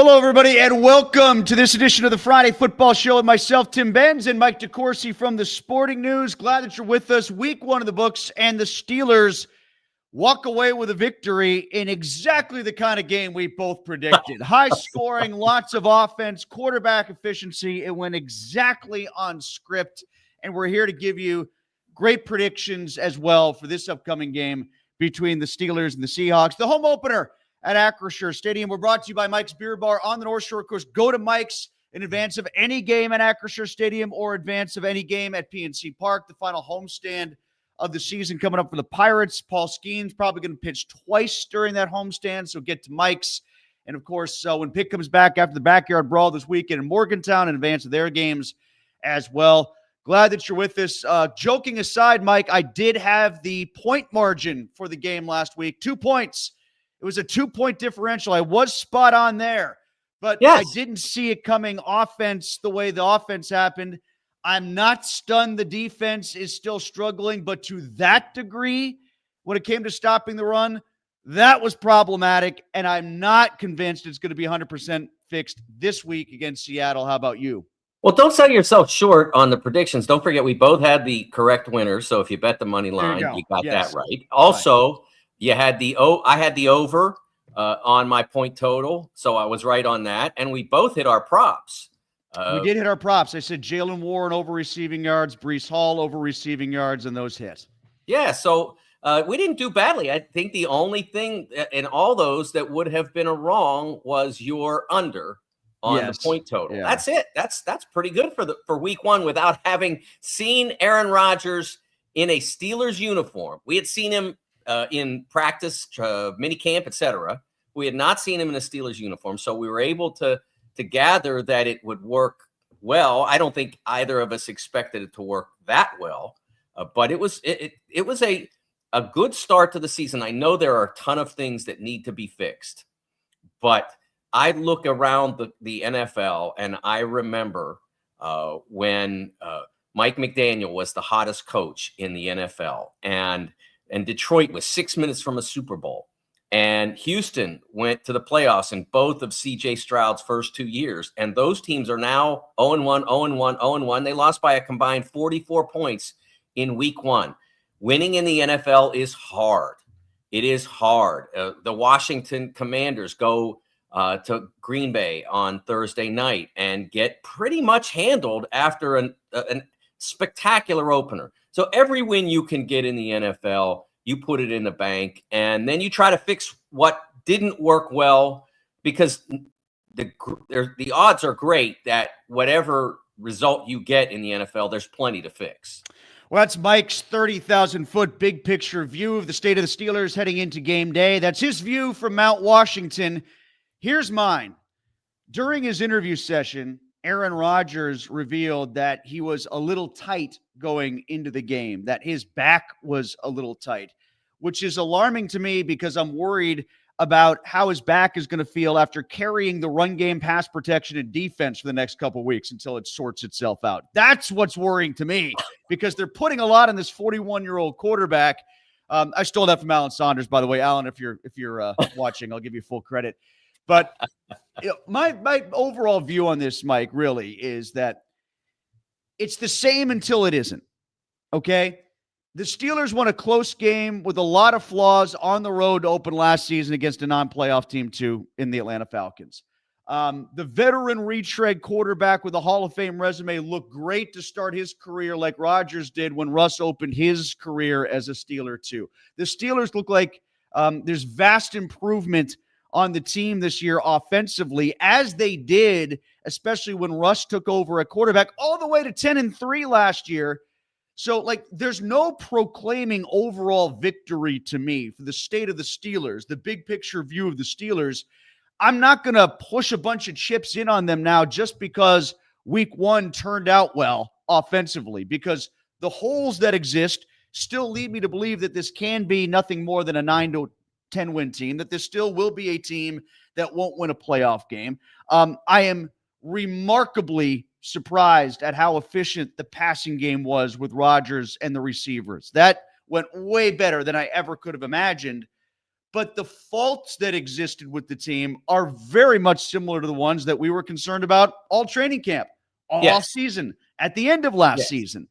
Hello, everybody, and welcome to this edition of the Friday Football Show with myself, Tim Benz, and Mike DeCourcy from the Sporting News. Glad that you're with us. Week one of the books, and the Steelers walk away with a victory in exactly the kind of game we both predicted. High scoring, lots of offense, quarterback efficiency. It went exactly on script, and we're here to give you great predictions as well for this upcoming game between the Steelers and the Seahawks. The home opener at Acrisure Stadium. We're brought to you by Mike's Beer Bar on the North Shore. Of course, go to Mike's in advance of any game at Acrisure Stadium or advance of any game at PNC Park. The final homestand of the season coming up for the Pirates. Paul Skeen's probably going to pitch twice during that homestand, so get to Mike's. And, of course, when Pitt comes back after the Backyard Brawl this weekend in Morgantown in advance of their games as well. Glad that you're with us. Joking aside, Mike, I did have the point margin for the game last week. 2 points. It was a 2-point differential. I was spot on there, but yes. I didn't see it coming offense the way the offense happened. I'm not stunned the defense is still struggling, but to that degree, when it came to stopping the run, that was problematic, and I'm not convinced it's going to be 100% fixed this week against Seattle. How about you? Well, don't sell yourself short on the predictions. Don't forget, we both had the correct winners, so if you bet the money line, you got that right. Also, you had I had the over on my point total, so I was right on that, and we both hit our props. We did hit our props. I said Jalen Warren over receiving yards, Breece Hall over receiving yards, and those hit. Yeah, so we didn't do badly. I think the only thing in all those that would have been a wrong was your under on the point total. Yeah. That's it. That's pretty good for week one without having seen Aaron Rodgers in a Steelers uniform. We had seen him in practice, minicamp, etc. We had not seen him in a Steelers uniform, so we were able to gather that it would work well. I don't think either of us expected it to work that well, but it was a good start to the season. I know there are a ton of things that need to be fixed, but I look around the NFL and I remember when Mike McDaniel was the hottest coach in the NFL, and Detroit was 6 minutes from a Super Bowl. And Houston went to the playoffs in both of C.J. Stroud's first 2 years. And those teams are now 0-1, 0-1, 0-1. They lost by a combined 44 points in week one. Winning in the NFL is hard. It is hard. The Washington Commanders go to Green Bay on Thursday night and get pretty much handled after a spectacular opener. So every win you can get in the NFL, you put it in the bank, and then you try to fix what didn't work well, because the odds are great that whatever result you get in the NFL, there's plenty to fix. Well, that's Mike's 30,000-foot big picture view of the state of the Steelers heading into game day. That's his view from Mount Washington. Here's mine. During his interview session, Aaron Rodgers revealed that he was a little tight going into the game, that his back was a little tight, which is alarming to me because I'm worried about how his back is going to feel after carrying the run game, pass protection, and defense for the next couple of weeks until it sorts itself out. That's what's worrying to me, because they're putting a lot on this 41-year-old quarterback. I stole that from Alan Saunders, by the way. Alan, if you're watching, I'll give you full credit. But my overall view on this, Mike, really is that it's the same until it isn't, okay? The Steelers won a close game with a lot of flaws on the road to open last season against a non-playoff team, too, in the Atlanta Falcons. The veteran retread quarterback with a Hall of Fame resume looked great to start his career like Rodgers did when Russ opened his career as a Steeler, too. The Steelers look like there's vast improvement on the team this year offensively, as they did, especially when Russ took over at quarterback, all the way to 10-3 last year. So, there's no proclaiming overall victory to me for the state of the Steelers, the big picture view of the Steelers. I'm not going to push a bunch of chips in on them now just because week one turned out well offensively, because the holes that exist still lead me to believe that this can be nothing more than a 9-10 win team, that this still will be a team that won't win a playoff game. I am remarkably surprised at how efficient the passing game was with Rodgers and the receivers. That went way better than I ever could have imagined. but the faults that existed with the team are very much similar to the ones that we were concerned about all training camp, all off season, at the end of last season.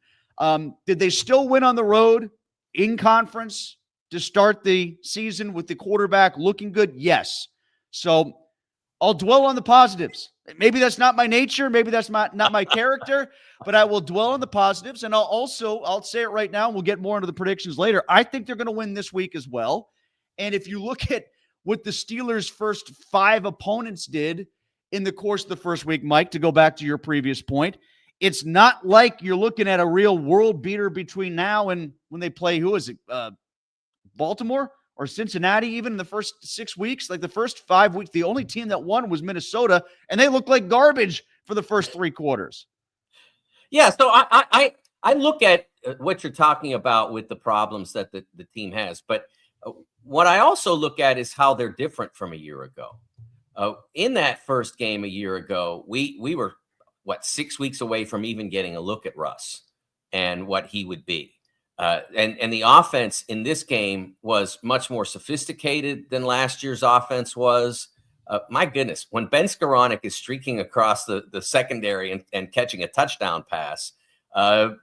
Did they still win on the road in conference to start the season with the quarterback looking good? Yes. So I'll dwell on the positives. Maybe that's not my nature. Maybe that's not my character, but I will dwell on the positives. And I'll say it right now. We'll get more into the predictions later. I think they're going to win this week as well. And if you look at what the Steelers' first 5 opponents did in the course of the first week, Mike, to go back to your previous point, it's not like you're looking at a real world beater between now and when they play, who is it, Baltimore or Cincinnati, even in the first 6 weeks. Like the first 5 weeks, the only team that won was Minnesota, and they looked like garbage for the first 3 quarters. Yeah, so I look at what you're talking about with the problems that the team has, but what I also look at is how they're different from a year ago. In that first game a year ago, we were, 6 weeks away from even getting a look at Russ and what he would be. And the offense in this game was much more sophisticated than last year's offense was. My goodness, when Ben Skoranek is streaking across the secondary and catching a touchdown pass,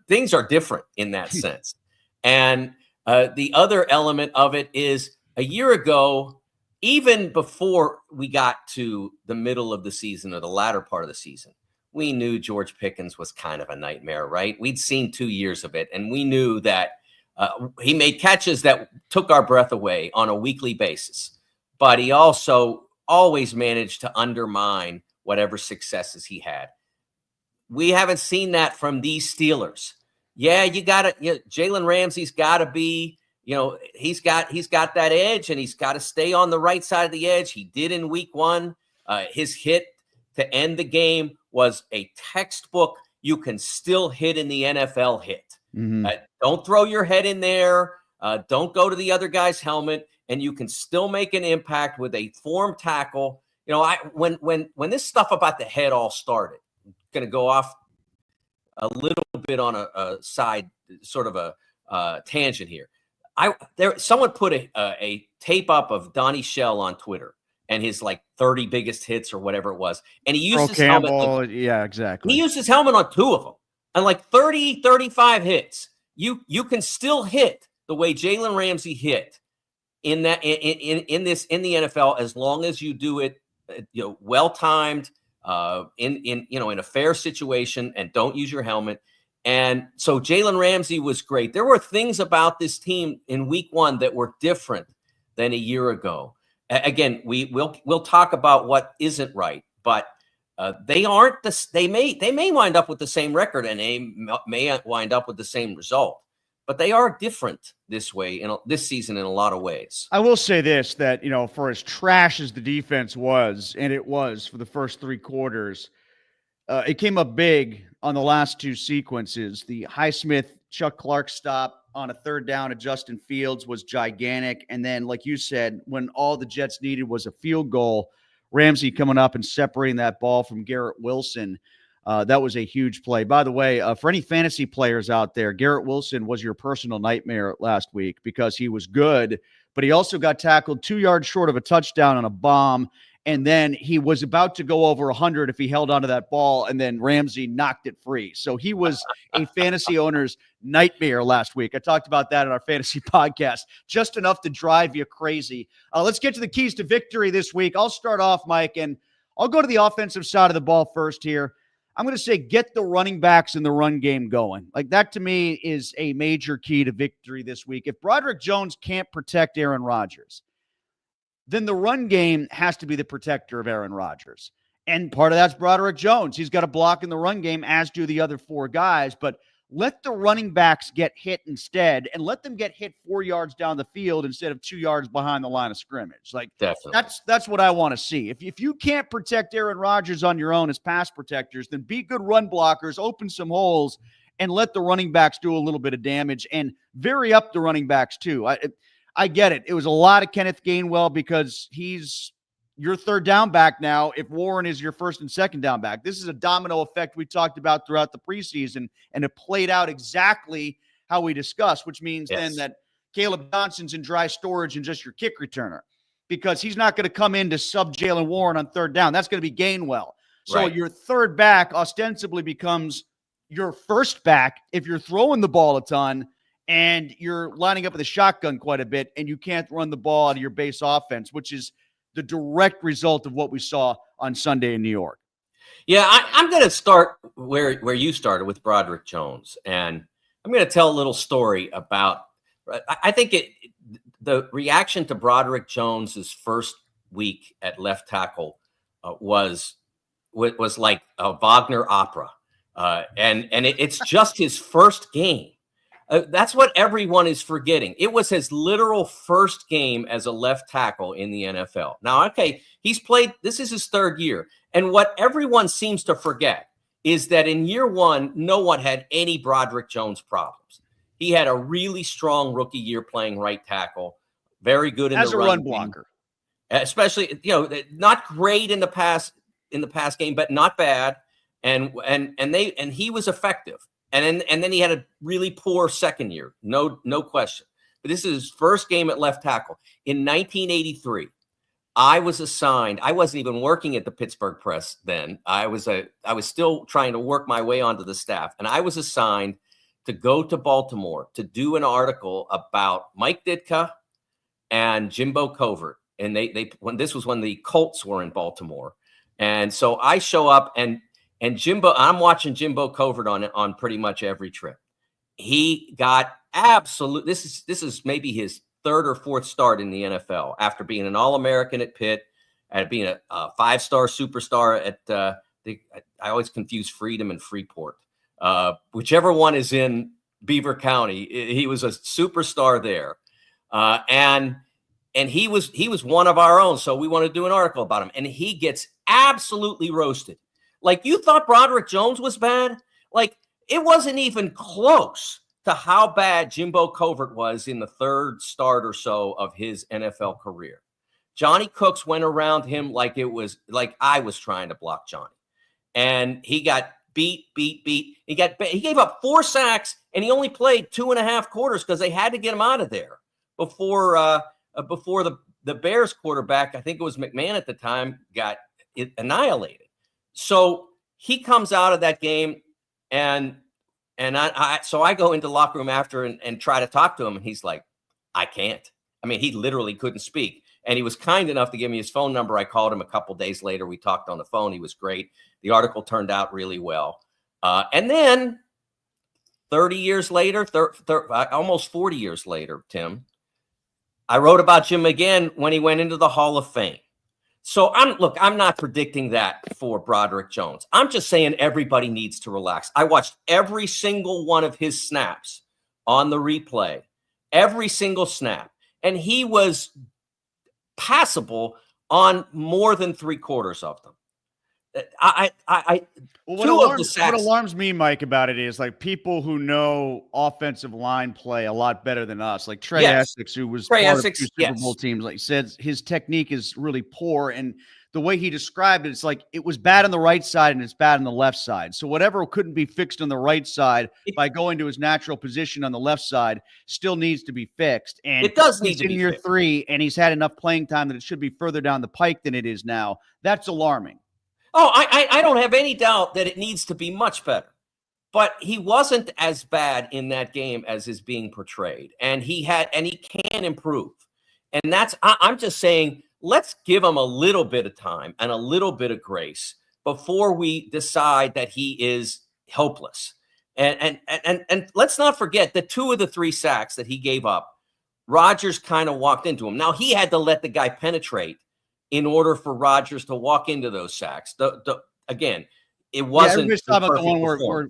things are different in that sense. And the other element of it is a year ago, even before we got to the middle of the season or the latter part of the season, we knew George Pickens was kind of a nightmare, right? We'd seen 2 years of it, and we knew that he made catches that took our breath away on a weekly basis. But he also always managed to undermine whatever successes he had. We haven't seen that from these Steelers. Yeah, you got to, Jalen Ramsey's got to be, he's got that edge, and he's got to stay on the right side of the edge. He did in week 1. His hit to end the game was a textbook. You can still hit in the NFL hit. Mm-hmm. Don't throw your head in there. Don't go to the other guy's helmet, and you can still make an impact with a form tackle. When this stuff about the head all started, I'm going to go off a little bit on a side, sort of a tangent here. Someone put a tape up of Donnie Shell on Twitter and his 30 biggest hits or whatever it was. And he used his helmet. Yeah, exactly. He used his helmet on 2 of them. And 30, 35 hits. You can still hit the way Jalen Ramsey hit in the NFL, as long as you do it well timed, in a fair situation, and don't use your helmet. And so Jalen Ramsey was great. There were things about this team in week 1 that were different than a year ago. Again, we'll talk about what isn't right, but they aren't they may wind up with the same record, and they may wind up with the same result, but they are different this way this season in a lot of ways. I will say this, that for as trash as the defense was, and it was for the first 3 quarters, it came up big on the last 2 sequences. The Highsmith Chuck Clark stop on a 3rd down at Justin Fields was gigantic. And then, like you said, when all the Jets needed was a field goal, Ramsey coming up and separating that ball from Garrett Wilson. That was a huge play. By the way, for any fantasy players out there, Garrett Wilson was your personal nightmare last week because he was good, but he also got tackled 2 yards short of a touchdown on a bomb. And then he was about to go over 100 if he held onto that ball, and then Ramsey knocked it free. So he was a fantasy owner's nightmare last week. I talked about that in our fantasy podcast, just enough to drive you crazy. Let's get to the keys to victory this week. I'll start off, Mike, and I'll go to the offensive side of the ball first here. I'm going to say get the running backs in the run game going. That, to me, is a major key to victory this week. If Broderick Jones can't protect Aaron Rodgers, then the run game has to be the protector of Aaron Rodgers. And part of that's Broderick Jones. He's got a block in the run game, as do the other 4 guys. But let the running backs get hit instead, and let them get hit 4 yards down the field instead of 2 yards behind the line of scrimmage. Definitely. That's what I want to see. If you can't protect Aaron Rodgers on your own as pass protectors, then be good run blockers, open some holes, and let the running backs do a little bit of damage, and vary up the running backs too. I get it. It was a lot of Kenneth Gainwell because he's your 3rd down back now if Warren is your 1st and 2nd down back. This is a domino effect we talked about throughout the preseason, and it played out exactly how we discussed, which means then that Caleb Johnson's in dry storage and just your kick returner. because he's not going to come in to sub Jalen Warren on third down. That's going to be Gainwell. So Right. your third back ostensibly becomes your first back if you're throwing the ball a ton and you're lining up with a shotgun quite a bit and you can't run the ball out of your base offense, which is the direct result of what we saw on Sunday in New York. Yeah, I'm going to start where you started with Broderick Jones. And I'm going to tell a little story about, I think the reaction to Broderick Jones's first week at left tackle was like a Wagner opera. And it's just his first game. That's what everyone is forgetting. It was his literal first game as a left tackle in the NFL. Now, okay, he's played, this is his third year. And what everyone seems to forget is that in year one, no one had any Broderick Jones problems. He had a really strong rookie year playing right tackle, very good in as the a run blocker, especially, not great in the pass game, but not bad. And he was effective. And then he had a really poor second year, no question. But this is his first game at left tackle. In 1983, I was assigned. I wasn't even working at the Pittsburgh Press then. I was still trying to work my way onto the staff, and I was assigned to go to Baltimore to do an article about Mike Ditka and Jimbo Covert. And when the Colts were in Baltimore, and so I show up and Jimbo, I'm watching Jimbo Covert on pretty much every trip. He got absolute. This is maybe his third or fourth start in the NFL after being an All-American at Pitt, and being a five-star superstar at I always confuse Freedom and Freeport. Whichever one is in Beaver County, he was a superstar there, and he was one of our own. So we want to do an article about him, and he gets absolutely roasted. Like, you thought Broderick Jones was bad? Like, it wasn't even close to how bad Jimbo Covert was in the third start or so of his NFL career. Johnny Cooks went around him like it was like I was trying to block Johnny. And he got beat. He gave up 4 sacks, and he only played 2.5 quarters because they had to get him out of there before the Bears quarterback, I think it was McMahon at the time, got annihilated. So he comes out of that game, and I go into the locker room after and try to talk to him, and he's like, I can't. I mean, he literally couldn't speak. And he was kind enough to give me his phone number. I called him a couple days later. We talked on the phone. He was great. The article turned out really well. And then 30 years later, almost 40 years later, Tim, I wrote about Jim again when he went into the Hall of Fame. So I'm not predicting that for Broderick Jones. I'm just saying everybody needs to relax. I watched every single one of his snaps on the replay, every single snap, and he was passable on more than 3/4 of them. What alarms me, Mike, about it is like people who know offensive line play a lot better than us, like Trey Essex, who was part of 2 Super Bowl teams, like said, his technique is really poor. And the way he described it, it's like it was bad on the right side and it's bad on the left side. So whatever couldn't be fixed on the right side by going to his natural position on the left side still needs to be fixed. And it does need to be in year 3, and he's had enough playing time that it should be further down the pike than it is now. That's alarming. Oh, I don't have any doubt that it needs to be much better. But he wasn't as bad in that game as is being portrayed. And he can improve. And I'm just saying, let's give him a little bit of time and a little bit of grace before we decide that he is hopeless. And let's not forget that 2 of the 3 sacks that he gave up, Rodgers kind of walked into him. Now, he had to let the guy penetrate in order for Rodgers to walk into those sacks. Again, it wasn't. Everybody's talking about the one where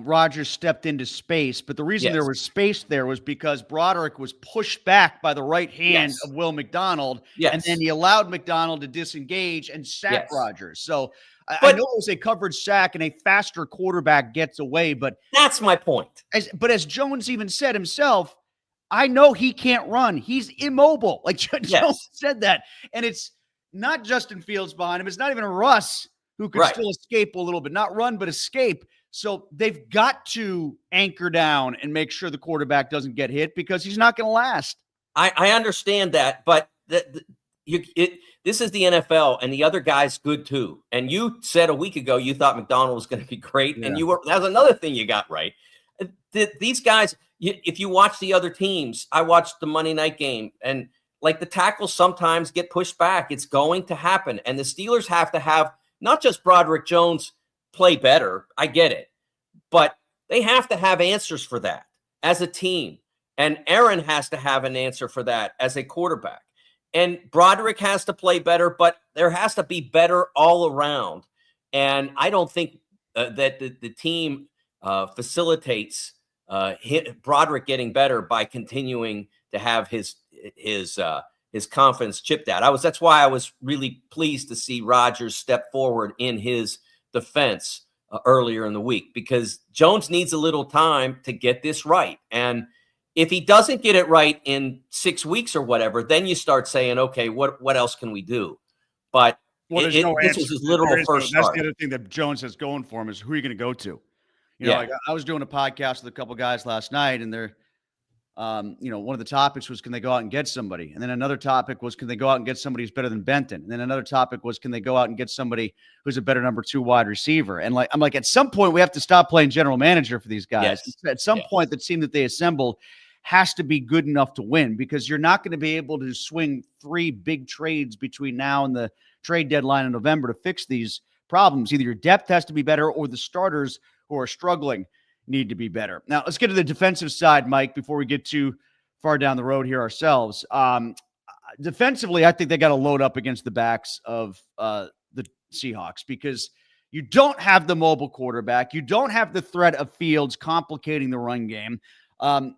Rodgers stepped into space, but the reason there was space there was because Broderick was pushed back by the right hand of Will McDonald, and then he allowed McDonald to disengage and sack Rodgers. So I know it was a covered sack and a faster quarterback gets away, but that's my point. As Jones even said himself, I know he can't run. He's immobile. Like Jones said that, and it's not Justin Fields behind him. It's not even Russ who can still escape a little bit, not run, but escape. So they've got to anchor down and make sure the quarterback doesn't get hit because he's not going to last. I understand that, but this is the NFL, and the other guy's good too. And you said a week ago you thought McDonald was going to be great, and that was another thing you got right. These guys, if you watch the other teams, I watched the Monday night game, and like the tackles sometimes get pushed back. It's going to happen, and the Steelers have to have not just Broderick Jones play better. I get it, but they have to have answers for that as a team, and Aaron has to have an answer for that as a quarterback. And Broderick has to play better, but there has to be better all around. And I don't think that the team facilitates Broderick getting better by continuing to have his confidence chipped out. That's why I was really pleased to see Rodgers step forward in his defense earlier in the week, because Jones needs a little time to get this right. And if he doesn't get it right in 6 weeks or whatever, then you start saying, okay, what else can we do? But this was his literal first start. That's the other thing that Jones has going for him is who are you going to go to? You know, like I was doing a podcast with a couple guys last night, and they're, one of the topics was, can they go out and get somebody? And then another topic was, can they go out and get somebody who's better than Benton? And then another topic was, can they go out and get somebody who's a better number 2 wide receiver? And I'm like, at some point we have to stop playing general manager for these guys. Yes. At some point, the team that they assembled has to be good enough to win, because you're not going to be able to swing 3 big trades between now and the trade deadline in November to fix these problems. Either your depth has to be better, or the starters who are struggling need to be better. Now, let's get to the defensive side, Mike, before we get too far down the road here ourselves. Defensively, I think they got to load up against the backs of the Seahawks, because you don't have the mobile quarterback. You don't have the threat of Fields complicating the run game. I'm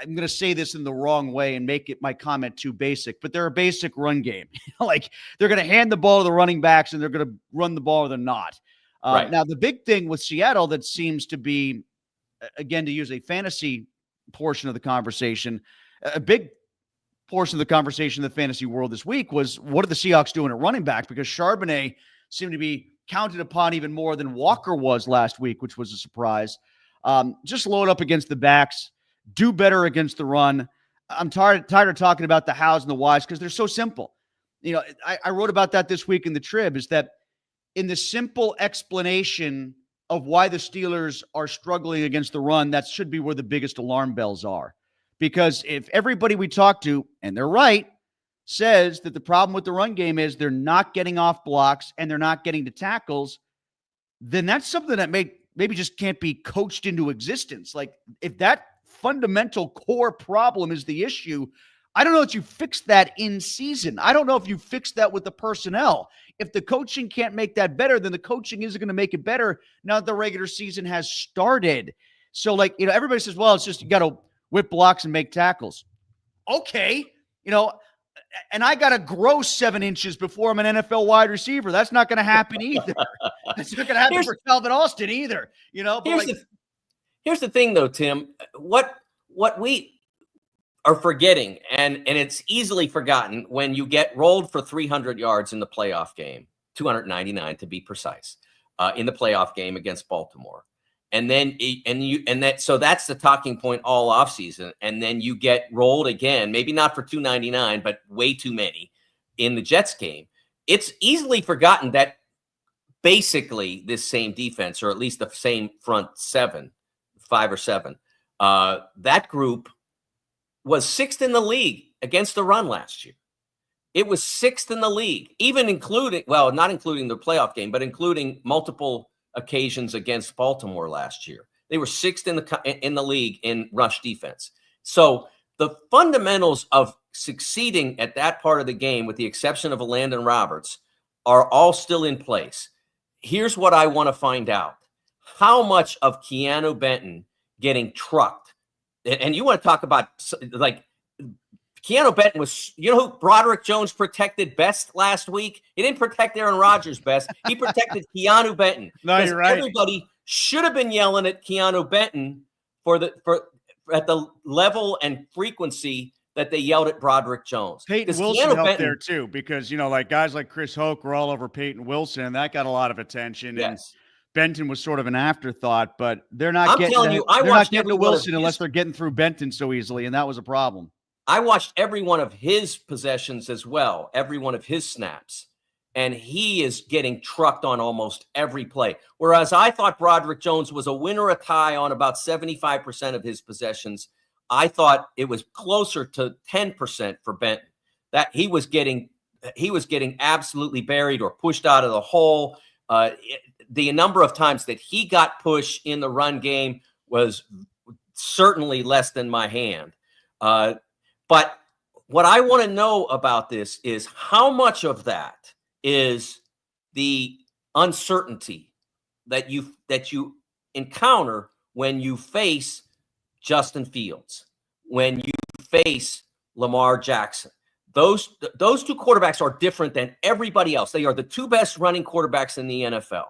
going to say this in the wrong way and make it my comment too basic, but they're a basic run game. Like, they're going to hand the ball to the running backs and they're going to run the ball or they're not. Right. Now, the big thing with Seattle that seems to be, again, to use a fantasy portion of the conversation, a big portion of the conversation in the fantasy world this week was, what are the Seahawks doing at running back? Because Charbonnet seemed to be counted upon even more than Walker was last week, which was a surprise. Just load up against the backs. Do better against the run. I'm tired of talking about the hows and the whys, because they're so simple. You know, I wrote about that this week in the Trib, is that in the simple explanation of why the Steelers are struggling against the run, that should be where the biggest alarm bells are. Because if everybody we talk to, and they're right, says that the problem with the run game is they're not getting off blocks and they're not getting to tackles, then that's something that maybe just can't be coached into existence. Like, if that fundamental core problem is the issue, I don't know that you fix that in season. I don't know if you fix that with the personnel. If the coaching can't make that better, then the coaching isn't going to make it better now that the regular season has started. So, everybody says, well, it's just you got to whip blocks and make tackles. Okay. And I got to grow 7 inches before I'm an NFL wide receiver. That's not going to happen either. That's not going to happen for Calvin Austin either. Here's the thing, though, Tim. What we are forgetting, and it's easily forgotten, when you get rolled for 300 yards in the playoff game, 299 to be precise, in the playoff game against Baltimore, and then so that's the talking point all offseason, and then you get rolled again, maybe not for 299, but way too many in the Jets game. It's easily forgotten that basically this same defense, or at least the same front 5 or 7, that group was 6th in the league against the run last year. It was 6th in the league, even not including the playoff game, but including multiple occasions against Baltimore last year. They were 6th in the league in rush defense. So the fundamentals of succeeding at that part of the game, with the exception of Landon Roberts, are all still in place. Here's what I want to find out. How much of Keanu Benton getting trucked? And you want to talk about, Keanu Benton was, who Broderick Jones protected best last week? He didn't protect Aaron Rodgers best. He protected Keanu Benton. No, you're right. Everybody should have been yelling at Keanu Benton at the level and frequency that they yelled at Broderick Jones. Peyton Wilson helped there too, because, guys like Chris Hoke were all over Peyton Wilson, and that got a lot of attention. Yes. And Benton was sort of an afterthought, but they're not getting to Wilson unless they're getting through Benton so easily, and that was a problem. I watched every one of his possessions as well, every one of his snaps, and he is getting trucked on almost every play. Whereas I thought Broderick Jones was a win or a tie on about 75% of his possessions. I thought it was closer to 10% for Benton, that he was getting absolutely buried or pushed out of the hole. The number of times that he got pushed in the run game was certainly less than my hand. But what I want to know about this is how much of that is the uncertainty that you encounter when you face Justin Fields, when you face Lamar Jackson. Those two quarterbacks are different than everybody else. They are the two best running quarterbacks in the NFL.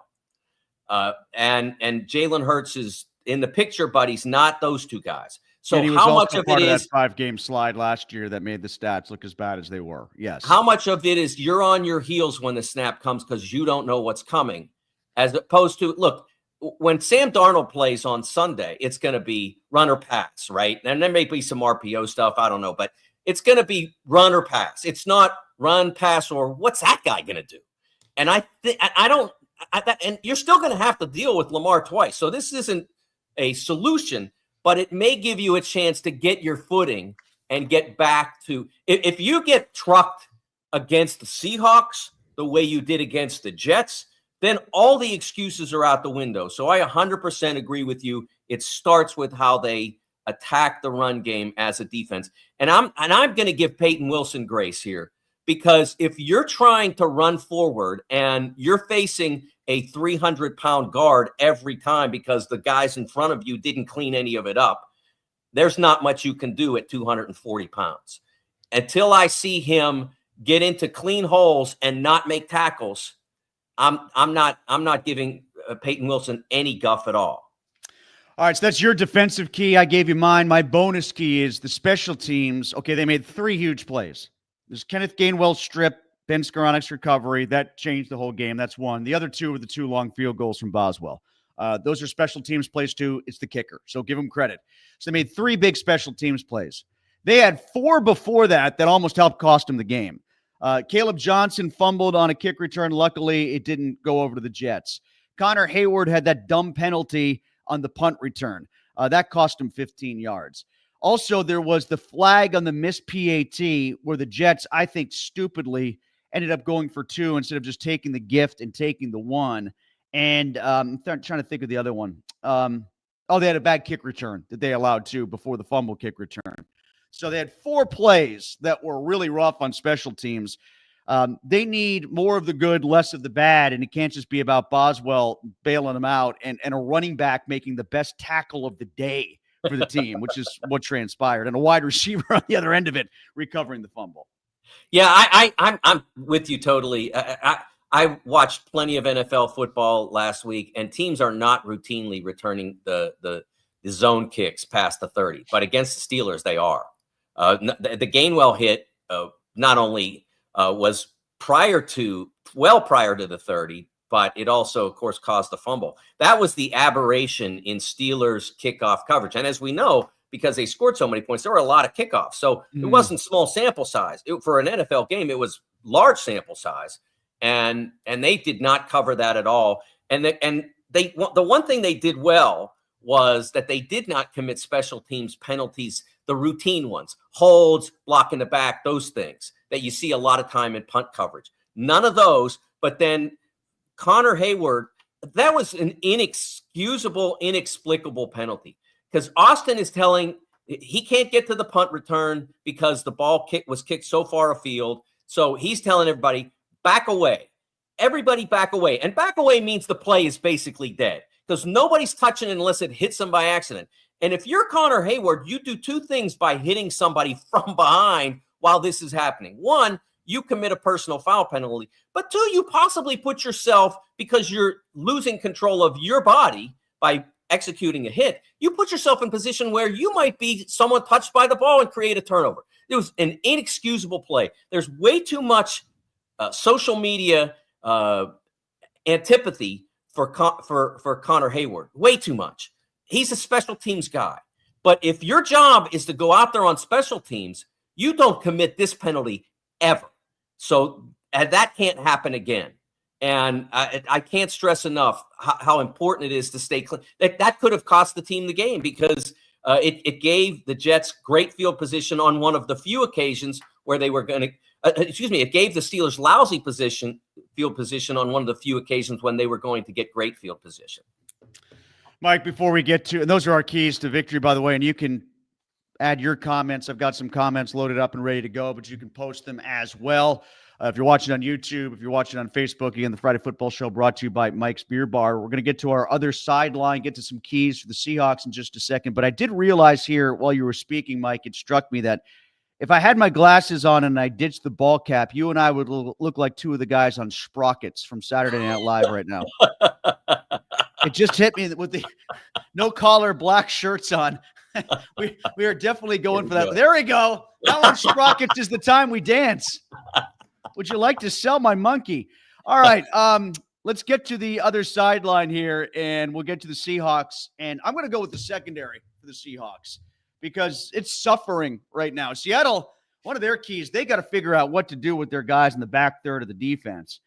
And Jalen Hurts is in the picture, but he's not those two guys. So how much of it is that 5-game slide last year that made the stats look as bad as they were? Yes. How much of it is you're on your heels when the snap comes because you don't know what's coming, as opposed to, look, when Sam Darnold plays on Sunday, it's going to be run or pass, right? And there may be some RPO stuff, I don't know, but it's going to be run or pass. It's not run, pass, or what's that guy going to do? And and you're still going to have to deal with Lamar twice. So this isn't a solution, but it may give you a chance to get your footing and get back to, if you get trucked against the Seahawks the way you did against the Jets, then all the excuses are out the window. So I 100% agree with you. It starts with how they attack the run game as a defense. And I'm going to give Peyton Wilson grace here, because if you're trying to run forward and you're facing a 300-pound guard every time because the guys in front of you didn't clean any of it up, there's not much you can do at 240 pounds. Until I see him get into clean holes and not make tackles, I'm not giving Peyton Wilson any guff at all. All right, so that's your defensive key. I gave you mine. My bonus key is the special teams. Okay, they made 3 huge plays. There's Kenneth Gainwell's strip, Ben Skoronek's recovery. That changed the whole game. That's one. The other 2 were the 2 long field goals from Boswell. Those are special teams plays too. It's the kicker, so give them credit. So they made 3 big special teams plays. They had 4 before that almost helped cost them the game. Caleb Johnson fumbled on a kick return. Luckily, it didn't go over to the Jets. Connor Hayward had that dumb penalty on the punt return. That cost him 15 yards. Also, there was the flag on the missed PAT where the Jets, I think, stupidly ended up going for 2 instead of just taking the gift and taking the 1. And I'm trying to think of the other one. They had a bad kick return that they allowed too before the fumble kick return. So they had 4 plays that were really rough on special teams. They need more of the good, less of the bad, and it can't just be about Boswell bailing them out and a running back making the best tackle of the day for the team, which is what transpired, and a wide receiver on the other end of it recovering the fumble. Yeah, I'm with you totally. I watched plenty of NFL football last week, and teams are not routinely returning the zone kicks past the 30, but against the Steelers, they are. The Gainwell hit not only was prior to the 30, but it also, of course, caused the fumble. That was the aberration in Steelers kickoff coverage. And as we know, because they scored so many points, there were a lot of kickoffs. So it wasn't small sample size. For an NFL game, it was large sample size. And they did not cover that at all. And the one thing they did well was that they did not commit special teams penalties, the routine ones, holds, blocking the back, those things that you see a lot of time in punt coverage. None of those, but then Connor Hayward, that was an inexcusable, inexplicable penalty, because Austin is telling he can't get to the punt return because the ball was kicked so far afield. So he's telling everybody, back away. Everybody back away. And back away means the play is basically dead because nobody's touching it unless it hits them by accident. And if you're Connor Hayward, you do 2 things by hitting somebody from behind while this is happening. 1, you commit a personal foul penalty. But 2, you possibly put yourself, because you're losing control of your body by executing a hit, you put yourself in a position where you might be someone touched by the ball and create a turnover. It was an inexcusable play. There's way too much social media antipathy for Connor Hayward. Way too much. He's a special teams guy. But if your job is to go out there on special teams, you don't commit this penalty ever. So that can't happen again. And I can't stress enough how important it is to stay clean. That could have cost the team the game because it gave the Jets great field position on one of the few occasions where they were going to it gave the Steelers lousy field position on one of the few occasions when they were going to get great field position. Mike, before we get to, and those are our keys to victory, by the way, and you can add your comments. I've got some comments loaded up and ready to go, but you can post them as well. If you're watching on YouTube, if you're watching on Facebook, again, the Friday Football Show brought to you by Mike's Beer Bar. We're going to get to our other sideline, get to some keys for the Seahawks in just a second. But I did realize here while you were speaking, Mike, it struck me that if I had my glasses on and I ditched the ball cap, you and I would look like two of the guys on Sprockets from Saturday Night Live right now. It just hit me with the no collar, black shirts on. we are definitely going for that. There we go. Now on Sprockets is the time we dance. Would you like to sell my monkey? All right. Let's get to the other sideline here, and we'll get to the Seahawks. And I'm going to go with the secondary for the Seahawks because it's suffering right now. Seattle, one of their keys, they got to figure out what to do with their guys in the back third of the defense.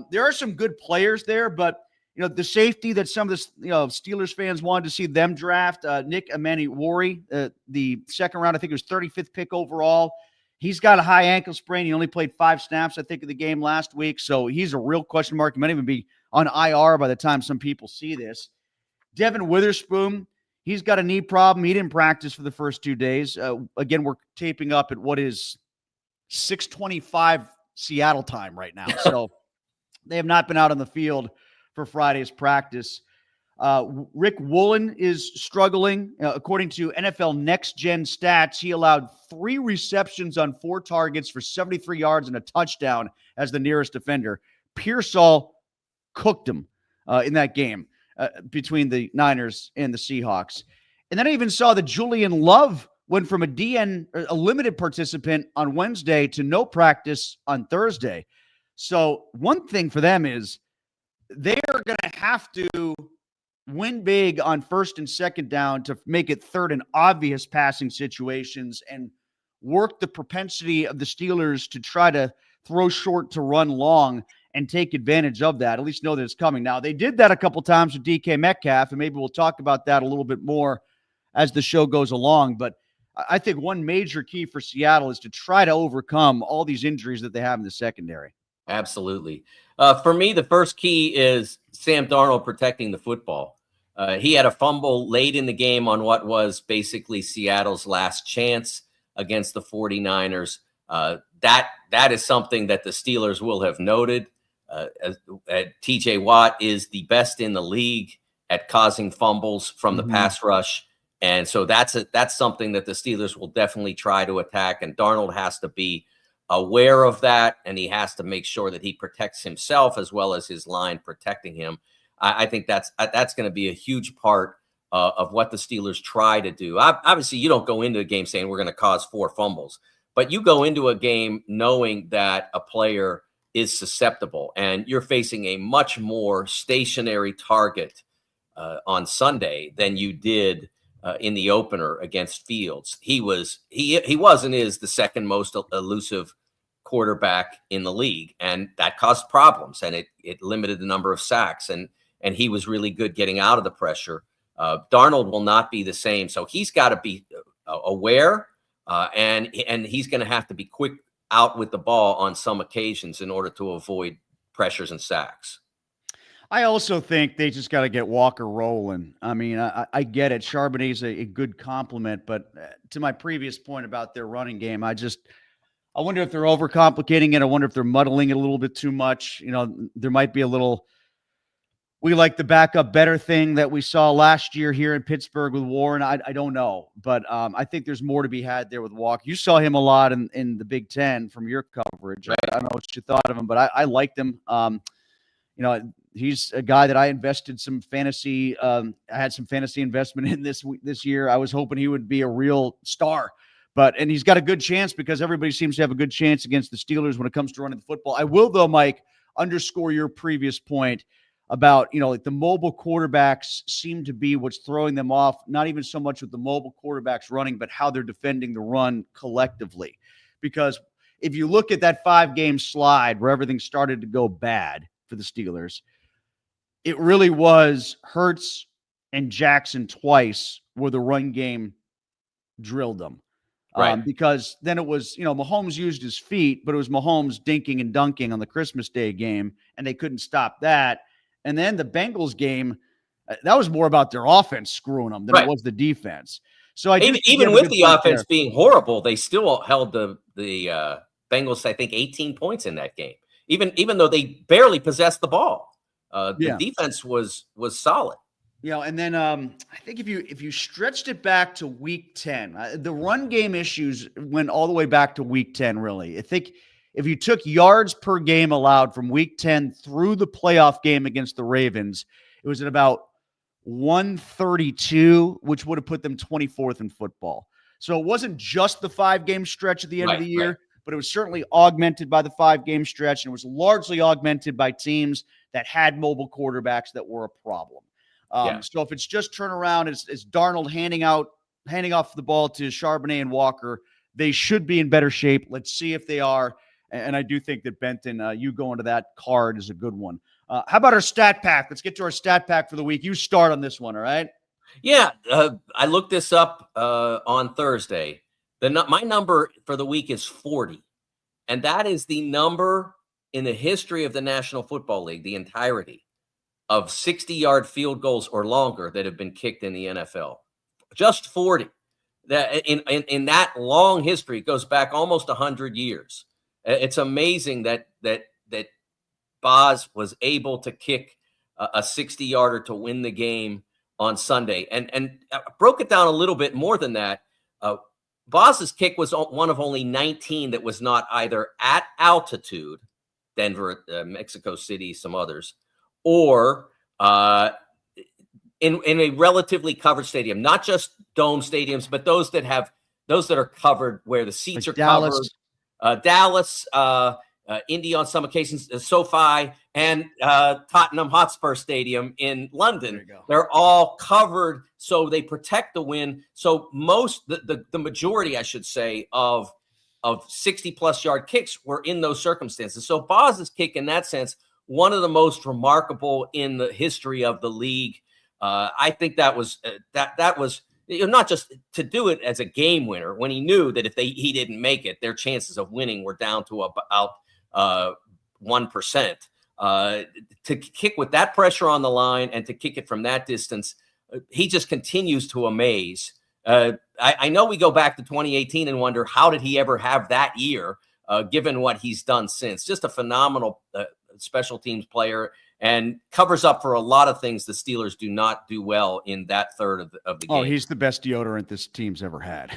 There are some good players there, but the safety that some of the Steelers fans wanted to see them draft, Nick Amaniwari, the second round, I think it was 35th pick overall. He's got a high ankle sprain. He only played 5 snaps, I think, of the game last week. So he's a real question mark. He might even be on IR by the time some people see this. Devin Witherspoon, he's got a knee problem. He didn't practice for the first 2 days. Again, we're taping up at what is 6:25 Seattle time right now. So they have not been out on the field for Friday's practice. Rick Woolen is struggling. According to NFL Next Gen stats, he allowed 3 receptions on 4 targets for 73 yards and a touchdown as the nearest defender. Pearsall cooked him in that game between the Niners and the Seahawks. And then I even saw that Julian Love went from a limited participant on Wednesday to no practice on Thursday. So one thing for them is they are going to have to win big on first and second down to make it third and obvious passing situations and work the propensity of the Steelers to try to throw short to run long and take advantage of that, at least know that it's coming. Now, they did that a couple times with DK Metcalf, and maybe we'll talk about that a little bit more as the show goes along. But I think one major key for Seattle is to try to overcome all these injuries that they have in the secondary. Absolutely. For me, the first key is Sam Darnold protecting the football. He had a fumble late in the game on what was basically Seattle's last chance against the 49ers. That is something that the Steelers will have noted. TJ Watt is the best in the league at causing fumbles from the pass rush. And so that's something that the Steelers will definitely try to attack. And Darnold has to be aware of that, and he has to make sure that he protects himself as well as his line protecting him. I think that's going to be a huge part of what the Steelers try to do. Obviously, you don't go into a game saying we're going to cause 4 fumbles, but you go into a game knowing that a player is susceptible, and you're facing a much more stationary target on Sunday than you did in the opener against Fields. He was and is the second most elusive quarterback in the league, and that caused problems, and it limited the number of sacks, and he was really good getting out of the pressure. Darnold will not be the same, so he's got to be aware, and he's going to have to be quick out with the ball on some occasions in order to avoid pressures and sacks. I also think they just got to get Walker rolling. I mean, I get it. Charbonnet's a good compliment, but to my previous point about their running game, I wonder if they're overcomplicating it. I wonder if they're muddling it a little bit too much. There might be a little, we like the backup better thing that we saw last year here in Pittsburgh with Warren. I don't know, but I think there's more to be had there with Walker. You saw him a lot in the Big Ten from your coverage. Right. I don't know what you thought of him, but I liked him. He's a guy that I invested some fantasy. I had some fantasy investment in this year. I was hoping he would be a real star, and he's got a good chance because everybody seems to have a good chance against the Steelers when it comes to running the football. I will, though, Mike, underscore your previous point. about, like the mobile quarterbacks seem to be what's throwing them off, not even so much with the mobile quarterbacks running, but how they're defending the run collectively. Because if you look at that 5-game slide where everything started to go bad for the Steelers, it really was Hurts and Jackson twice where the run game drilled them. Right. Because then it was, Mahomes used his feet, but it was Mahomes dinking and dunking on the Christmas Day game, and they couldn't stop that. And then the Bengals game, that was more about their offense screwing them than it was the defense. So even with the offense being horrible, they still held the Bengals, I think, 18 points in that game. Even though they barely possessed the ball, the defense was solid. And then I think if you stretched it back to week 10, the run game issues went all the way back to week 10, really. I think if you took yards per game allowed from week 10 through the playoff game against the Ravens, it was at about 132, which would have put them 24th in football. So it wasn't just the 5-game stretch at the end of the year, but it was certainly augmented by the 5-game stretch, and it was largely augmented by teams that had mobile quarterbacks that were a problem. So if it's just turnaround, it's Darnold handing off the ball to Charbonnet and Walker, they should be in better shape. Let's see if they are. And I do think that Benton, you going to that card is a good one. How about our stat pack? Let's get to our stat pack for the week. You start on this one, all right? Yeah, I looked this up on Thursday. My number for the week is 40, and that is the number in the history of the National Football League, the entirety, of 60-yard field goals or longer that have been kicked in the NFL. Just 40. That in that long history, it goes back almost 100 years. It's amazing that Boz was able to kick a 60-yarder to win the game on Sunday. And I broke it down a little bit more than that. Boz's kick was one of only 19 that was not either at altitude, Denver, Mexico City, some others, or in a relatively covered stadium, not just dome stadiums, but those that are covered where the seats are covered. Dallas, Indy on some occasions, SoFi, and Tottenham Hotspur Stadium in London. They're all covered, so they protect the win. So the majority, I should say, of 60-plus yard kicks were in those circumstances. So Boz's kick, in that sense, one of the most remarkable in the history of the league. I think that was not just to do it as a game winner when he knew that if he didn't make it, their chances of winning were down to about 1%. To kick with that pressure on the line and to kick it from that distance, he just continues to amaze. I know we go back to 2018 and wonder, how did he ever have that year, given what he's done since? Just a phenomenal special teams player, and covers up for a lot of things the Steelers do not do well in that third of the game. Oh, he's the best deodorant this team's ever had,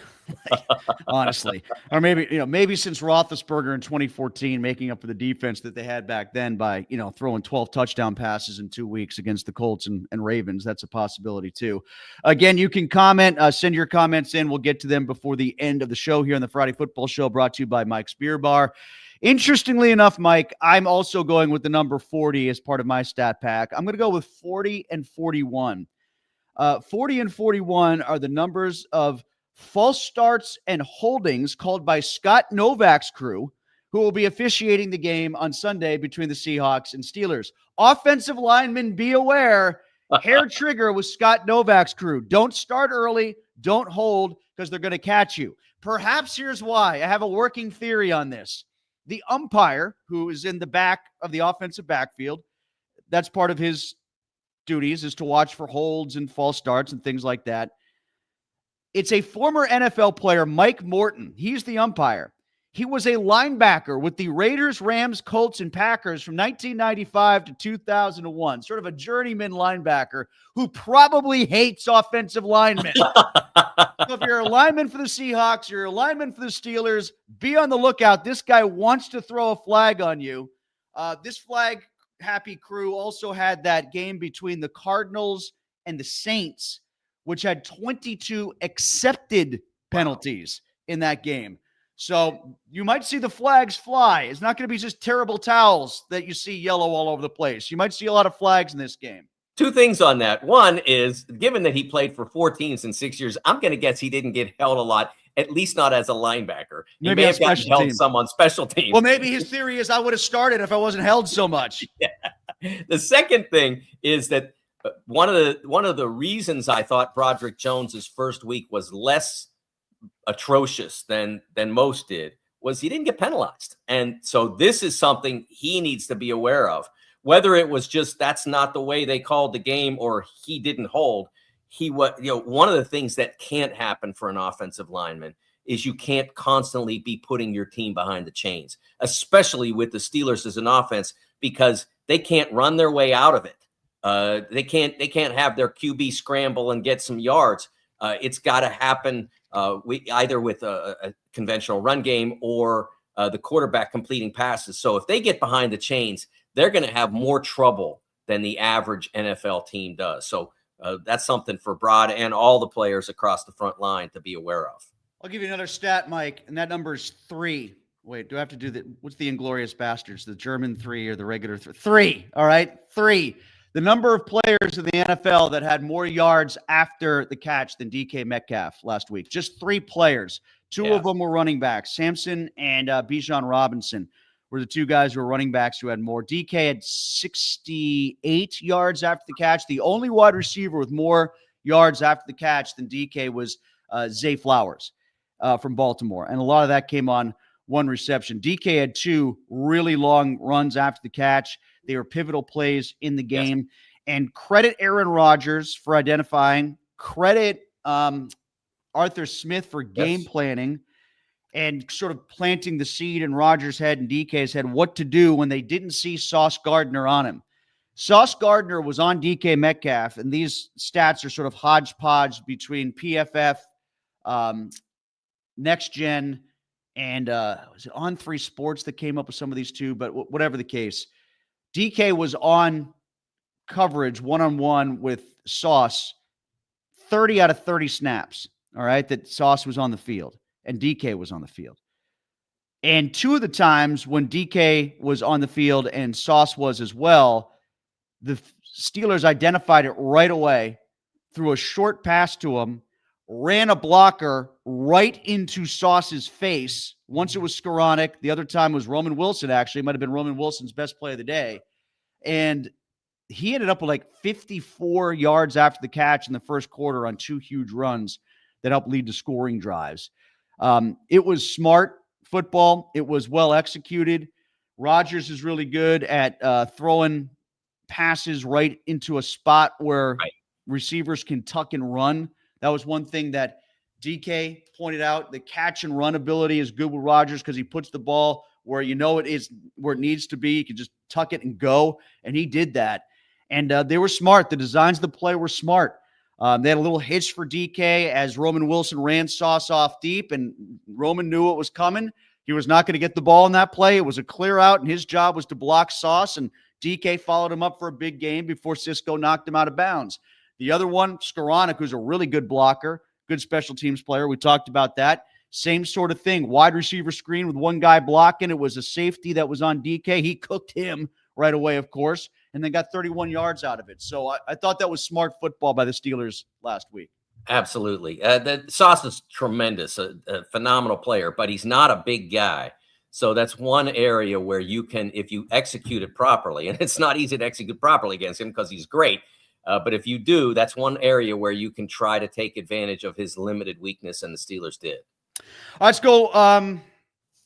honestly. Or maybe since Roethlisberger in 2014, making up for the defense that they had back then by, throwing 12 touchdown passes in 2 weeks against the Colts and Ravens. That's a possibility too. Again, you can comment, send your comments in. We'll get to them before the end of the show here on the Friday Football Show, brought to you by Mike's Beer Bar. Interestingly enough, Mike, I'm also going with the number 40 as part of my stat pack. I'm going to go with 40 and 41. 40 and 41 are the numbers of false starts and holdings called by Scott Novak's crew, who will be officiating the game on Sunday between the Seahawks and Steelers. Offensive linemen, be aware, hair trigger with Scott Novak's crew. Don't start early. Don't hold, because they're going to catch you. Perhaps here's why. I have a working theory on this. The umpire, who is in the back of the offensive backfield, that's part of his duties, is to watch for holds and false starts and things like that. It's a former NFL player, Mike Morton. He's the umpire. He was a linebacker with the Raiders, Rams, Colts, and Packers from 1995 to 2001, sort of a journeyman linebacker who probably hates offensive linemen. So if you're a lineman for the Seahawks, you're a lineman for the Steelers, be on the lookout. This guy wants to throw a flag on you. This flag happy crew also had that game between the Cardinals and the Saints, which had 22 accepted penalties in that game. So you might see the flags fly. It's not going to be just terrible towels that you see yellow all over the place. You might see a lot of flags in this game. Two things on that. One is, given that he played for 4 teams in 6 years, I'm going to guess he didn't get held a lot, at least not as a linebacker. He maybe may have gotten held some on special teams. Well, maybe his theory is I would have started if I wasn't held so much. Yeah. The second thing is that one of the reasons I thought Broderick Jones's first week was less atrocious than most did was he didn't get penalized. And so this is something he needs to be aware of. Whether it was just that's not the way they called the game or he didn't hold, one of the things that can't happen for an offensive lineman is you can't constantly be putting your team behind the chains, especially with the Steelers as an offense, because they can't run their way out of it. They can't have their QB scramble and get some yards. It's got to happen either with a conventional run game or the quarterback completing passes. So if they get behind the chains, they're going to have more trouble than the average NFL team does. So that's something for Brod and all the players across the front line to be aware of. I'll give you another stat, Mike, and that number is 3. Wait, do I have to do that? What's the Inglorious Bastards? The German 3 or the regular 3? 3, all right? 3. The number of players in the NFL that had more yards after the catch than DK Metcalf last week. Just 3 players. 2 of them were running backs. Sampson and Bijan Robinson were the 2 guys who were running backs who had more. DK had 68 yards after the catch. The only wide receiver with more yards after the catch than DK was Zay Flowers from Baltimore. And a lot of that came on 1 reception. DK had 2 really long runs after the catch. They were pivotal plays in the game. Yes. And credit Aaron Rodgers for identifying. Credit Arthur Smith for game planning and sort of planting the seed in Rodgers' head and DK's head what to do when they didn't see Sauce Gardner on him. Sauce Gardner was on DK Metcalf, and these stats are sort of hodgepodge between PFF, Next Gen, and was it On 3 Sports that came up with some of these too? But whatever the case, DK was on coverage one-on-one with Sauce 30 out of 30 snaps, all right, that Sauce was on the field and DK was on the field. And 2 of the times when DK was on the field and Sauce was as well, the Steelers identified it right away, threw a short pass to him, ran a blocker right into Sauce's face. Once it was Skoranek. The other time was Roman Wilson, actually. It might have been Roman Wilson's best play of the day. And he ended up with like 54 yards after the catch in the first quarter on 2 huge runs that helped lead to scoring drives. It was smart football. It was well executed. Rodgers is really good at throwing passes right into a spot where receivers can tuck and run. That was one thing that DK pointed out. The catch and run ability is good with Rodgers because he puts the ball where you know it is, where it needs to be. You can just tuck it and go, and he did that. And they were smart. The designs of the play were smart. They had a little hitch for DK as Roman Wilson ran Sauce off deep, and Roman knew what was coming. He was not going to get the ball in that play. It was a clear out, and his job was to block Sauce, and DK followed him up for a big game before Cisco knocked him out of bounds. The other one, Skoranek, who's a really good blocker, good special teams player. We talked about that. Same sort of thing. Wide receiver screen with 1 guy blocking. It was a safety that was on DK. He cooked him right away, of course, and then got 31 yards out of it. So I thought that was smart football by the Steelers last week. Absolutely. The Sauce is tremendous, a phenomenal player, but he's not a big guy. So that's one area where you can, if you execute it properly, and it's not easy to execute properly against him because he's great, but if you do, that's one area where you can try to take advantage of his limited weakness, and the Steelers did. All right, let's go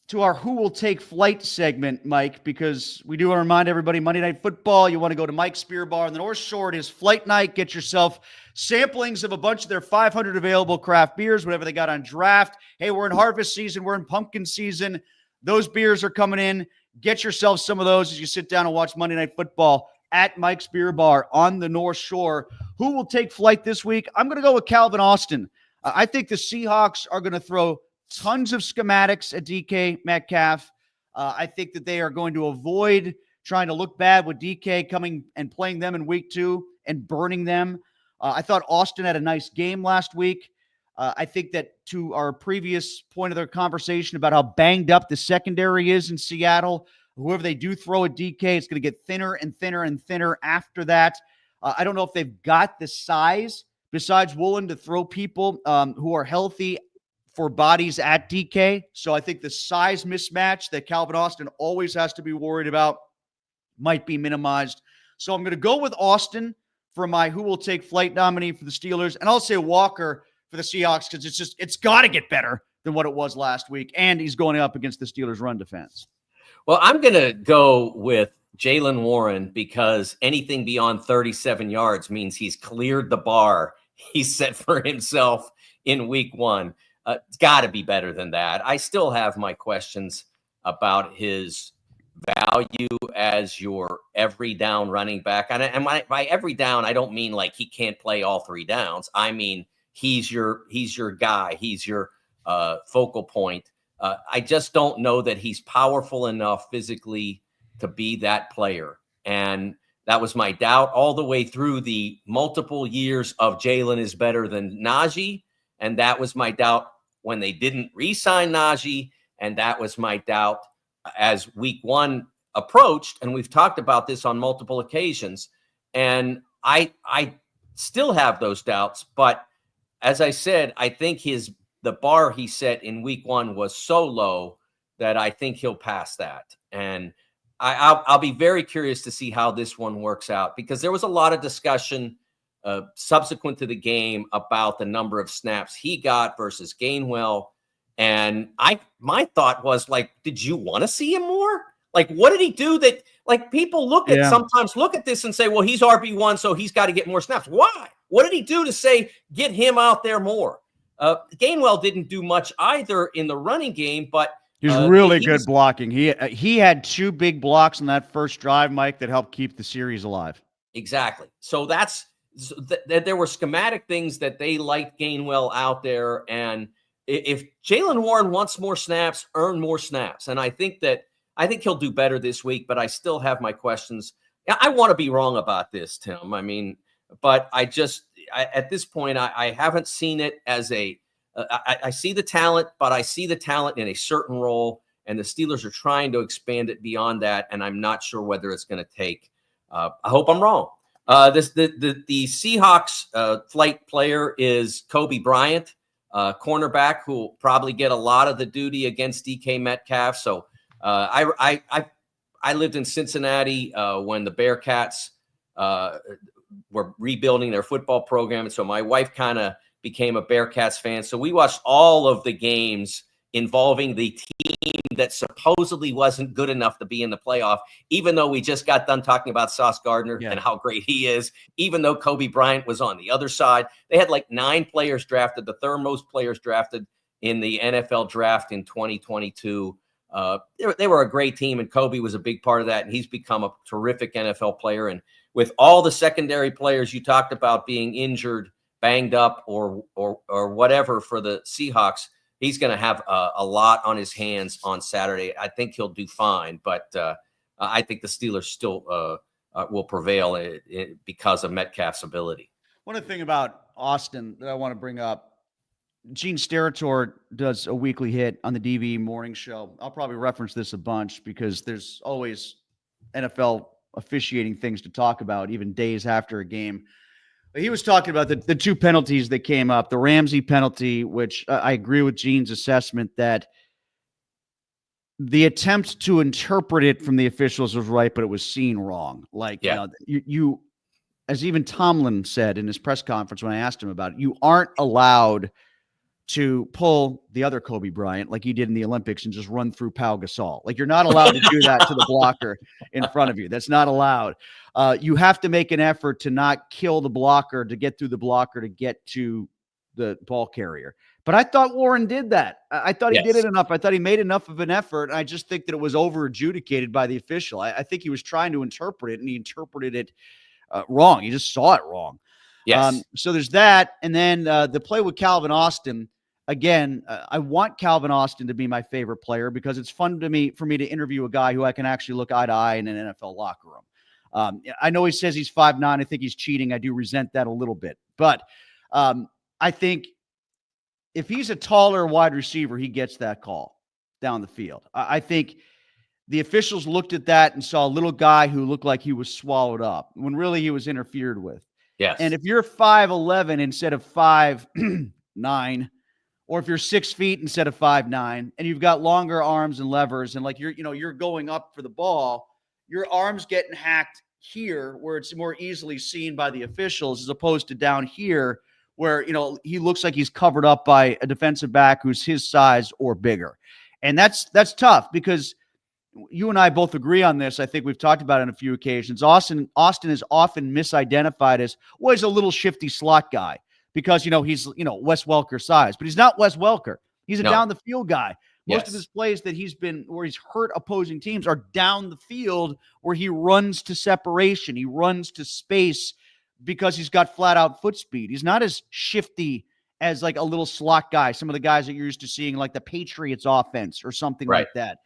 to our Who Will Take Flight segment, Mike, because we do want to remind everybody, Monday Night Football, you want to go to Mike's Beer Bar on the North Shore. It is Flight Night. Get yourself samplings of a bunch of their 500 available craft beers, whatever they got on draft. Hey, we're in harvest season. We're in pumpkin season. Those beers are coming in. Get yourself some of those as you sit down and watch Monday Night Football at Mike's Beer Bar on the North Shore. Who will take flight this week? I'm going to go with Calvin Austin. I think the Seahawks are going to throw tons of schematics at DK Metcalf. I think that they are going to avoid trying to look bad with DK coming and playing them in week 2 and burning them. I thought Austin had a nice game last week. I think that to our previous point of their conversation about how banged up the secondary is in Seattle, whoever they do throw at DK, it's going to get thinner and thinner and thinner after that. I don't know if they've got the size besides Woolen to throw people who are healthy for bodies at DK. So I think the size mismatch that Calvin Austin always has to be worried about might be minimized. So I'm going to go with Austin for my who will take flight nominee for the Steelers. And I'll say Walker for the Seahawks because it's got to get better than what it was last week. And he's going up against the Steelers' run defense. Well, I'm going to go with Jaylen Warren because anything beyond 37 yards means he's cleared the bar he's set for himself in week one. It's got to be better than that. I still have my questions about his value as your every down running back. And by every down, I don't mean like he can't play all 3 downs. I mean, he's your guy. He's your focal point. I just don't know that he's powerful enough physically to be that player. And that was my doubt all the way through the multiple years of Jaylen is better than Najee. And that was my doubt when they didn't re-sign Najee. And that was my doubt as week one approached. And we've talked about this on multiple occasions. And I still have those doubts. But as I said, I think the bar he set in week one was so low that I think he'll pass that. And I'll be very curious to see how this one works out because there was a lot of discussion subsequent to the game about the number of snaps he got versus Gainwell. And my thought was like, did you want to see him more? Like, what did he do that like people sometimes look at this and say, well, he's RB1, so he's got to get more snaps. Why? What did he do to say, get him out there more? Gainwell didn't do much either in the running game, but he was really good blocking. He had 2 big blocks on that first drive, Mike, that helped keep the series alive. Exactly. So there were schematic things that they liked Gainwell out there. And if Jaylen Warren wants more snaps, earn more snaps. And I think he'll do better this week, but I still have my questions. I want to be wrong about this, Tim. I mean, but at this point, I haven't seen it as I see the talent, but I see the talent in a certain role, and the Steelers are trying to expand it beyond that, and I'm not sure whether it's going to take. I hope I'm wrong. The Seahawks flight player is Kobe Bryant, cornerback, who will probably get a lot of the duty against DK Metcalf. So I lived in Cincinnati when the Bearcats were rebuilding their football program, and so my wife kind of became a Bearcats fan. So we watched all of the games involving the team that supposedly wasn't good enough to be in the playoff, even though we just got done talking about Sauce Gardner and how great he is, even though Kobe Bryant was on the other side. They had like 9 players drafted, the third most players drafted in the NFL draft in 2022. They were a great team, and Kobe was a big part of that, and he's become a terrific NFL player. And with all the secondary players you talked about being injured, banged up, or whatever for the Seahawks, he's going to have a lot on his hands on Saturday. I think he'll do fine, but I think the Steelers still will prevail because of Metcalf's ability. One thing about Austin that I want to bring up, Gene Steratore does a weekly hit on the DVE morning show. I'll probably reference this a bunch because there's always NFL officiating things to talk about, even days after a game. But he was talking about the 2 penalties that came up, the Ramsey penalty, which I agree with Gene's assessment that the attempt to interpret it from the officials was right, but it was seen wrong. Like, you as even Tomlin said in his press conference when I asked him about it, you aren't allowed to pull the other Kobe Bryant like you did in the Olympics and just run through Pau Gasol. Like, you're not allowed to do that to the blocker in front of you. That's not allowed. You have to make an effort to not kill the blocker, to get through the blocker, to get to the ball carrier. But I thought Warren did that. I thought he did it enough. I thought he made enough of an effort. And I just think that it was over adjudicated by the official. I think he was trying to interpret it, and he interpreted it wrong. He just saw it wrong. Yes. So there's that. And then the play with Calvin Austin. Again, I want Calvin Austin to be my favorite player because it's fun for me to interview a guy who I can actually look eye to eye in an NFL locker room. I know he says he's 5'9". I think he's cheating. I do resent that a little bit. But I think if he's a taller wide receiver, he gets that call down the field. I think the officials looked at that and saw a little guy who looked like he was swallowed up when really he was interfered with. Yes. And if you're 5'11" instead of 5'9", or if you're 6 feet instead of 5'9", and you've got longer arms and levers, and like you're going up for the ball, your arms getting hacked here where it's more easily seen by the officials as opposed to down here where, he looks like he's covered up by a defensive back who's his size or bigger. And that's tough because you and I both agree on this. I think we've talked about it on a few occasions. Austin is often misidentified as, well, he's a little shifty slot guy because, he's, Wes Welker size, but he's not Wes Welker. He's a down the field guy. Most of his plays that where he's hurt opposing teams are down the field where he runs to separation. He runs to space because he's got flat out foot speed. He's not as shifty as like a little slot guy. Some of the guys that you're used to seeing, like the Patriots offense or something like that.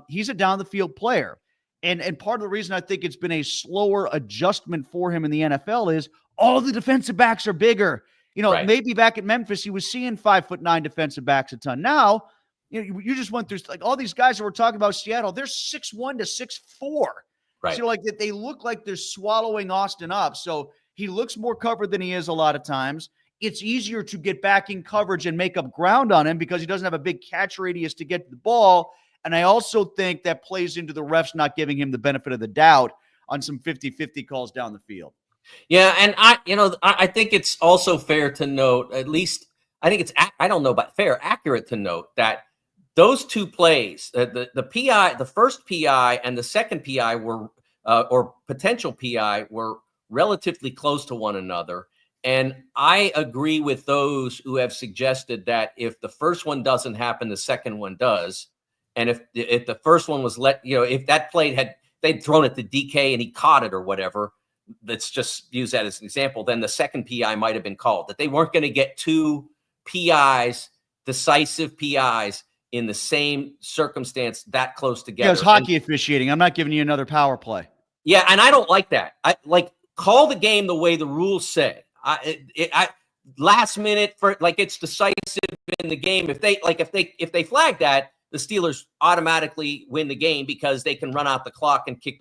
He's a down the field player. And part of the reason I think it's been a slower adjustment for him in the NFL is all the defensive backs are bigger. Maybe back at Memphis, he was seeing 5'9" defensive backs a ton. Now, you just went through like all these guys that we're talking about Seattle, they're 6'1" to 6'4". Right. So like they look like they're swallowing Austin up. So he looks more covered than he is a lot of times. It's easier to get back in coverage and make up ground on him because he doesn't have a big catch radius to get to the ball. And I also think that plays into the refs not giving him the benefit of the doubt on some 50-50 calls down the field. Yeah, and I think it's also fair to note, at least I think it's, I don't know about fair, accurate to note that those two plays, the PI, the first PI and the second PI were, or potential PI, were relatively close to one another. And I agree with those who have suggested that if the first one doesn't happen, the second one does. And if the first one was if that play they'd thrown it to DK and he caught it or whatever, let's just use that as an example, then the second PI might have been called. That they weren't going to get two PIs, decisive PIs, in the same circumstance that close together. Yeah, it's hockey officiating. I'm not giving you another power play. Yeah, and I don't like that. I call the game the way the rules say. Last minute for it's decisive in the game. If they flag that, the Steelers automatically win the game because they can run out the clock and kick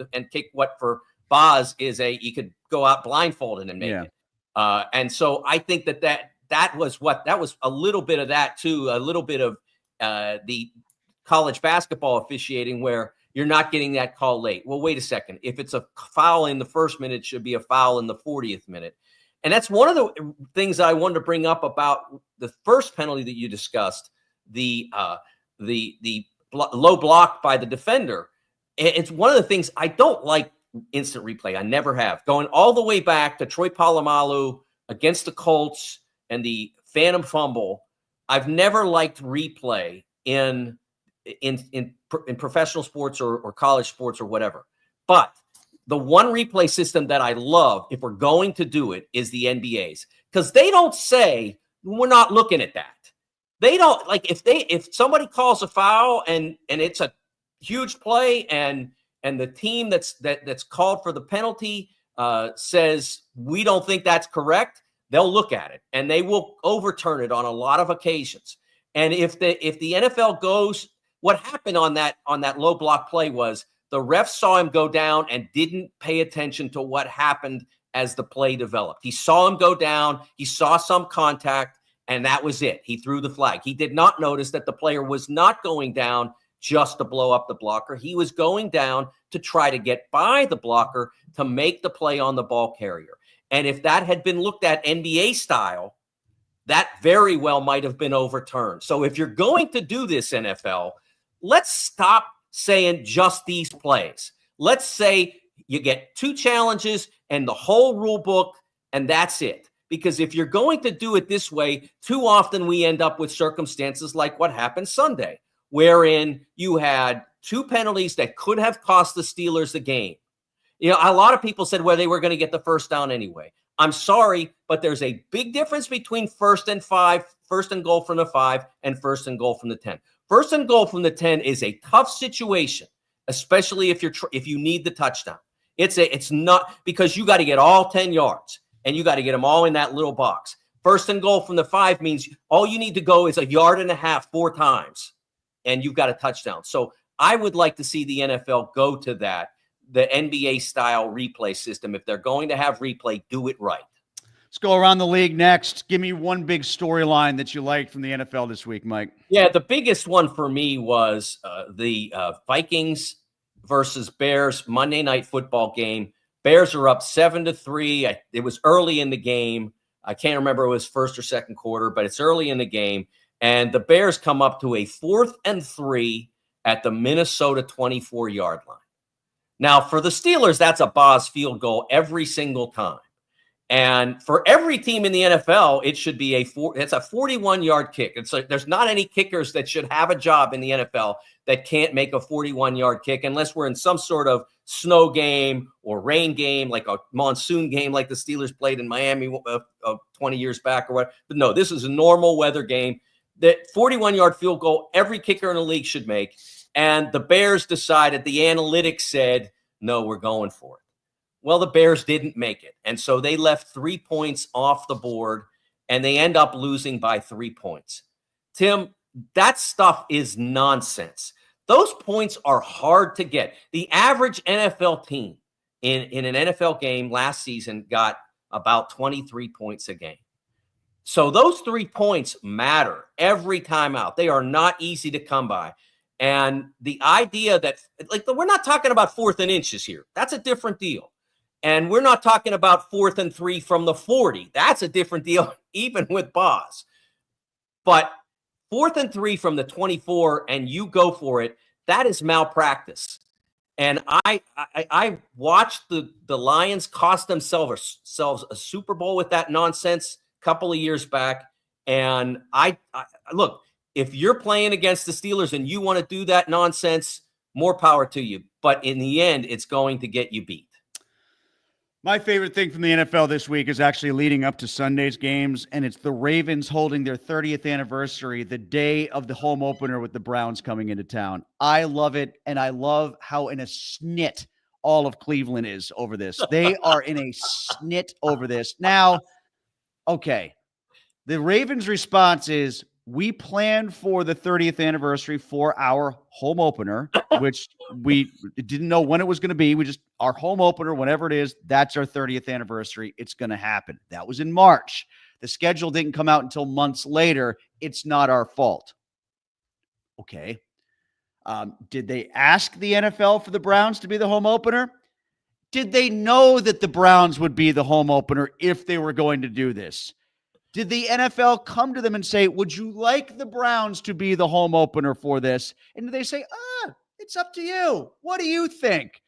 what for Boz is you could go out blindfolded and make it. And so I think that was a little bit of that too, a little bit of the college basketball officiating where you're not getting that call late. Well, wait a second. If it's a foul in the first minute, it should be a foul in the 40th minute. And that's one of the things I wanted to bring up about the first penalty that you discussed, the low block by the defender. It's one of the things I don't like instant replay. I never have. Going all the way back to Troy Polamalu against the Colts and the phantom fumble, I've never liked replay in professional sports or college sports or whatever. But the one replay system that I love, if we're going to do it, is the NBA's, because they don't say we're not looking at that. They don't if somebody calls a foul and it's a huge play and the team that's called for the penalty says we don't think that's correct, they'll look at it and they will overturn it on a lot of occasions. And if the NFL goes, what happened on that low block play was the ref saw him go down and didn't pay attention to what happened as the play developed. He saw him go down, he saw some contact, and that was it. He threw the flag. He did not notice that the player was not going down just to blow up the blocker. He was going down to try to get by the blocker to make the play on the ball carrier. And if that had been looked at NBA style, that very well might have been overturned. So if you're going to do this, NFL, let's stop saying just these plays. Let's say you get two challenges and the whole rule book, and that's it. Because if you're going to do it this way, too often we end up with circumstances like what happened Sunday, wherein you had two penalties that could have cost the Steelers the game. A lot of people said, well, they were going to get the first down anyway. I'm sorry, but there's a big difference between 1st and 5, 1st and goal from the 5, and 1st and goal from the 10. 1st and goal from the 10 is a tough situation, especially if you need the touchdown. It's not, because you got to get all 10 yards and you got to get them all in that little box. First and goal from the 5 means all you need to go is 1.5 yards 4 times, and you've got a touchdown. So I would like to see the NFL go to that, the NBA style replay system. If they're going to have replay, do it right. Let's go around the league next. Give me one big storyline that you liked from the NFL this week, Mike. Yeah, the biggest one for me was the Vikings versus Bears Monday Night Football game. Bears are up 7-3. It was early in the game. I can't remember if it was first or second quarter, but it's early in the game. And the Bears come up to a 4th and 3 at the Minnesota 24-yard line. Now, for the Steelers, that's a Boz field goal every single time. And for every team in the NFL, it should be it's a 41-yard kick. It's like there's not any kickers that should have a job in the NFL that can't make a 41-yard kick unless we're in some sort of snow game or rain game, like a monsoon game like the Steelers played in Miami 20 years back or what. But no, this is a normal weather game. That 41-yard field goal, every kicker in the league should make. And the Bears decided, the analytics said, no, we're going for it. Well, the Bears didn't make it. And so they left 3 points off the board, and they end up losing by 3 points. Tim, that stuff is nonsense. Those points are hard to get. The average NFL team in an NFL game last season got about 23 points a game. So those 3 points matter every time out. They are not easy to come by. And the idea that, like, we're not talking about 4th and inches here. That's a different deal. And we're not talking about 4th and 3 from the 40. That's a different deal, even with Boz. But 4th and 3 from the 24, and you go for it, that is malpractice. And I watched the Lions cost themselves a Super Bowl with that nonsense a couple of years back. And I look, if you're playing against the Steelers and you want to do that nonsense, more power to you. But in the end, it's going to get you beat. My favorite thing from the NFL this week is actually leading up to Sunday's games, and it's the Ravens holding their 30th anniversary the day of the home opener with the Browns coming into town. I love it, and I love how in a snit all of Cleveland is over this. They are in a snit over this. Now, okay, the Ravens' response is, we planned for the 30th anniversary for our home opener, which we didn't know when it was going to be. We just, our home opener, whenever it is, that's our 30th anniversary. It's going to happen. That was in March. The schedule didn't come out until months later. It's not our fault. Okay. Did they ask the NFL for the Browns to be the home opener? Did they know that the Browns would be the home opener if they were going to do this? Did the NFL come to them and say, would you like the Browns to be the home opener for this? And did they say, it's up to you. What do you think?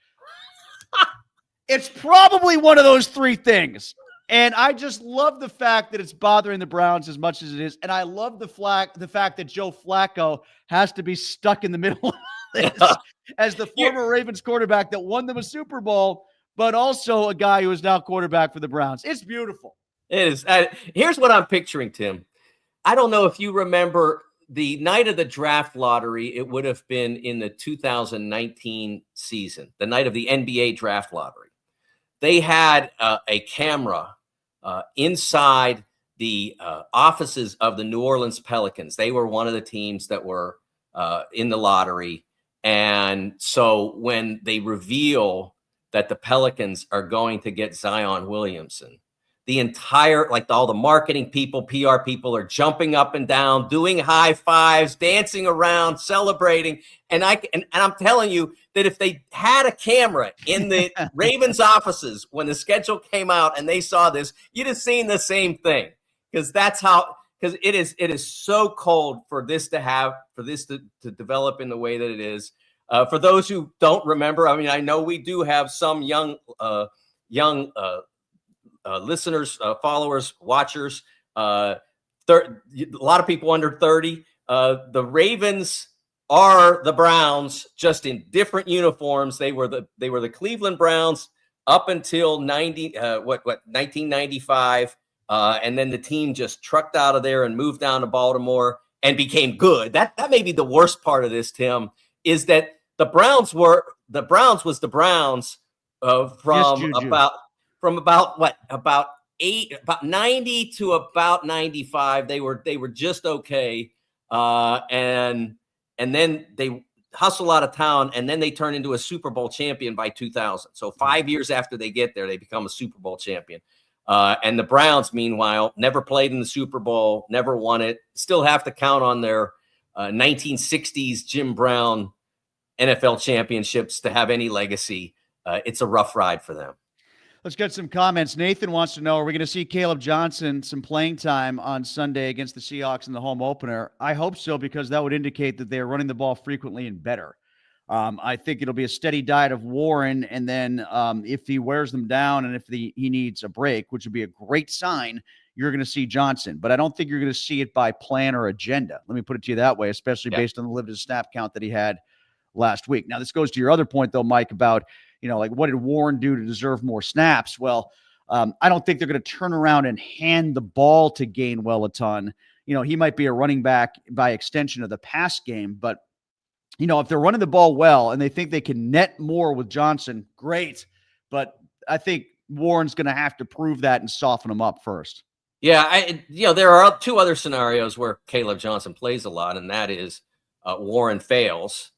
It's probably one of those 3 things. And I just love the fact that it's bothering the Browns as much as it is. And I love the fact that Joe Flacco has to be stuck in the middle of this as the former Ravens quarterback that won them a Super Bowl, but also a guy who is now quarterback for the Browns. It's beautiful. It is. Here's what I'm picturing, Tim. I don't know if you remember the night of the draft lottery. It would have been in the 2019 season, the night of the NBA draft lottery. They had a camera inside the offices of the New Orleans Pelicans. They were one of the teams that were in the lottery. And so when they reveal that the Pelicans are going to get Zion Williamson, the entire, like all the marketing people, PR people are jumping up and down, doing high fives, dancing around, celebrating. And I'm telling you that if they had a camera in the Ravens offices when the schedule came out and they saw this, you'd have seen the same thing. Because it is so cold for this to develop in the way that it is. For those who don't remember, I mean, I know we do have some young listeners, followers, watchers, a lot of people under 30. The Ravens are the Browns, just in different uniforms. They were the Cleveland Browns up until 1995, and then the team just trucked out of there and moved down to Baltimore and became good. That may be the worst part of this, Tim, is that the Browns was the Browns from about about 90 to about 95. They were just okay. And then they hustle out of town, and then they turn into a Super Bowl champion by 2000. So 5 years after they get there, they become a Super Bowl champion. And the Browns, meanwhile, never played in the Super Bowl, never won it, still have to count on their 1960s Jim Brown NFL championships to have any legacy. It's a rough ride for them. Let's get some comments. Nathan wants to know, are we going to see Caleb Johnson some playing time on Sunday against the Seahawks in the home opener? I hope so, because that would indicate that they are running the ball frequently and better. I think it'll be a steady diet of Warren, and then if he wears them down and if he needs a break, which would be a great sign, you're going to see Johnson. But I don't think you're going to see it by plan or agenda. Let me put it to you that way, especially based on the limited snap count that he had last week. Now, this goes to your other point, though, Mike, about like, what did Warren do to deserve more snaps? Well, I don't think they're going to turn around and hand the ball to Gainwell a ton. He might be a running back by extension of the pass game, but, if they're running the ball well and they think they can net more with Johnson, great. But I think Warren's going to have to prove that and soften him up first. Yeah, there are two other scenarios where Caleb Johnson plays a lot, and that is Warren fails,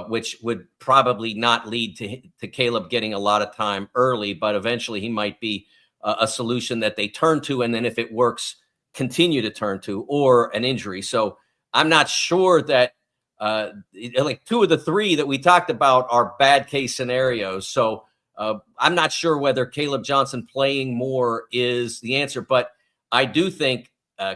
which would probably not lead to Caleb getting a lot of time early, but eventually he might be a solution that they turn to, and then if it works, continue to turn to, or an injury. So I'm not sure that like two of the three that we talked about are bad case scenarios. So I'm not sure whether Caleb Johnson playing more is the answer, but I do think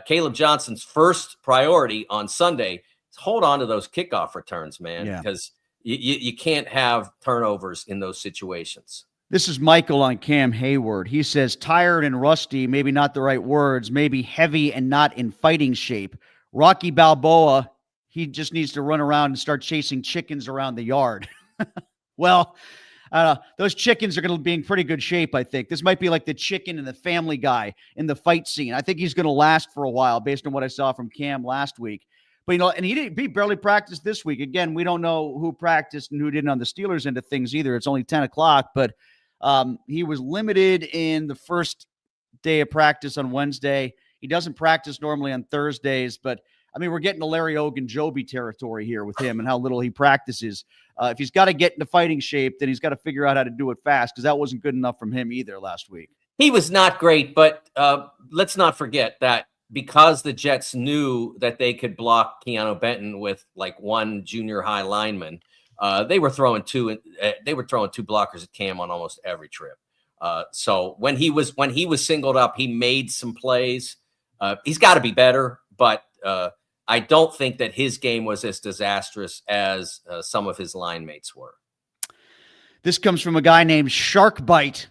Caleb Johnson's first priority on Sunday is hold on to those kickoff returns, man, because you can't have turnovers in those situations. This is Michael on Cam Hayward. He says, tired and rusty, maybe not the right words, maybe heavy and not in fighting shape. Rocky Balboa, he just needs to run around and start chasing chickens around the yard. Well, those chickens are going to be in pretty good shape, I think. This might be like the chicken and the Family Guy in the fight scene. I think he's going to last for a while based on what I saw from Cam last week. But, and he barely practiced this week. Again, we don't know who practiced and who didn't on the Steelers end of things either. It's only 10 o'clock, but he was limited in the first day of practice on Wednesday. He doesn't practice normally on Thursdays, but we're getting to Larry Ogunjobi territory here with him and how little he practices. If he's got to get into fighting shape, then he's got to figure out how to do it fast, because that wasn't good enough from him either last week. He was not great, but let's not forget that because the Jets knew that they could block Keanu Benton with like one junior high lineman, they were throwing two blockers at Cam on almost every trip. So when he was singled up, he made some plays. He's got to be better, but I don't think that his game was as disastrous as some of his line mates were. This comes from a guy named Sharkbite.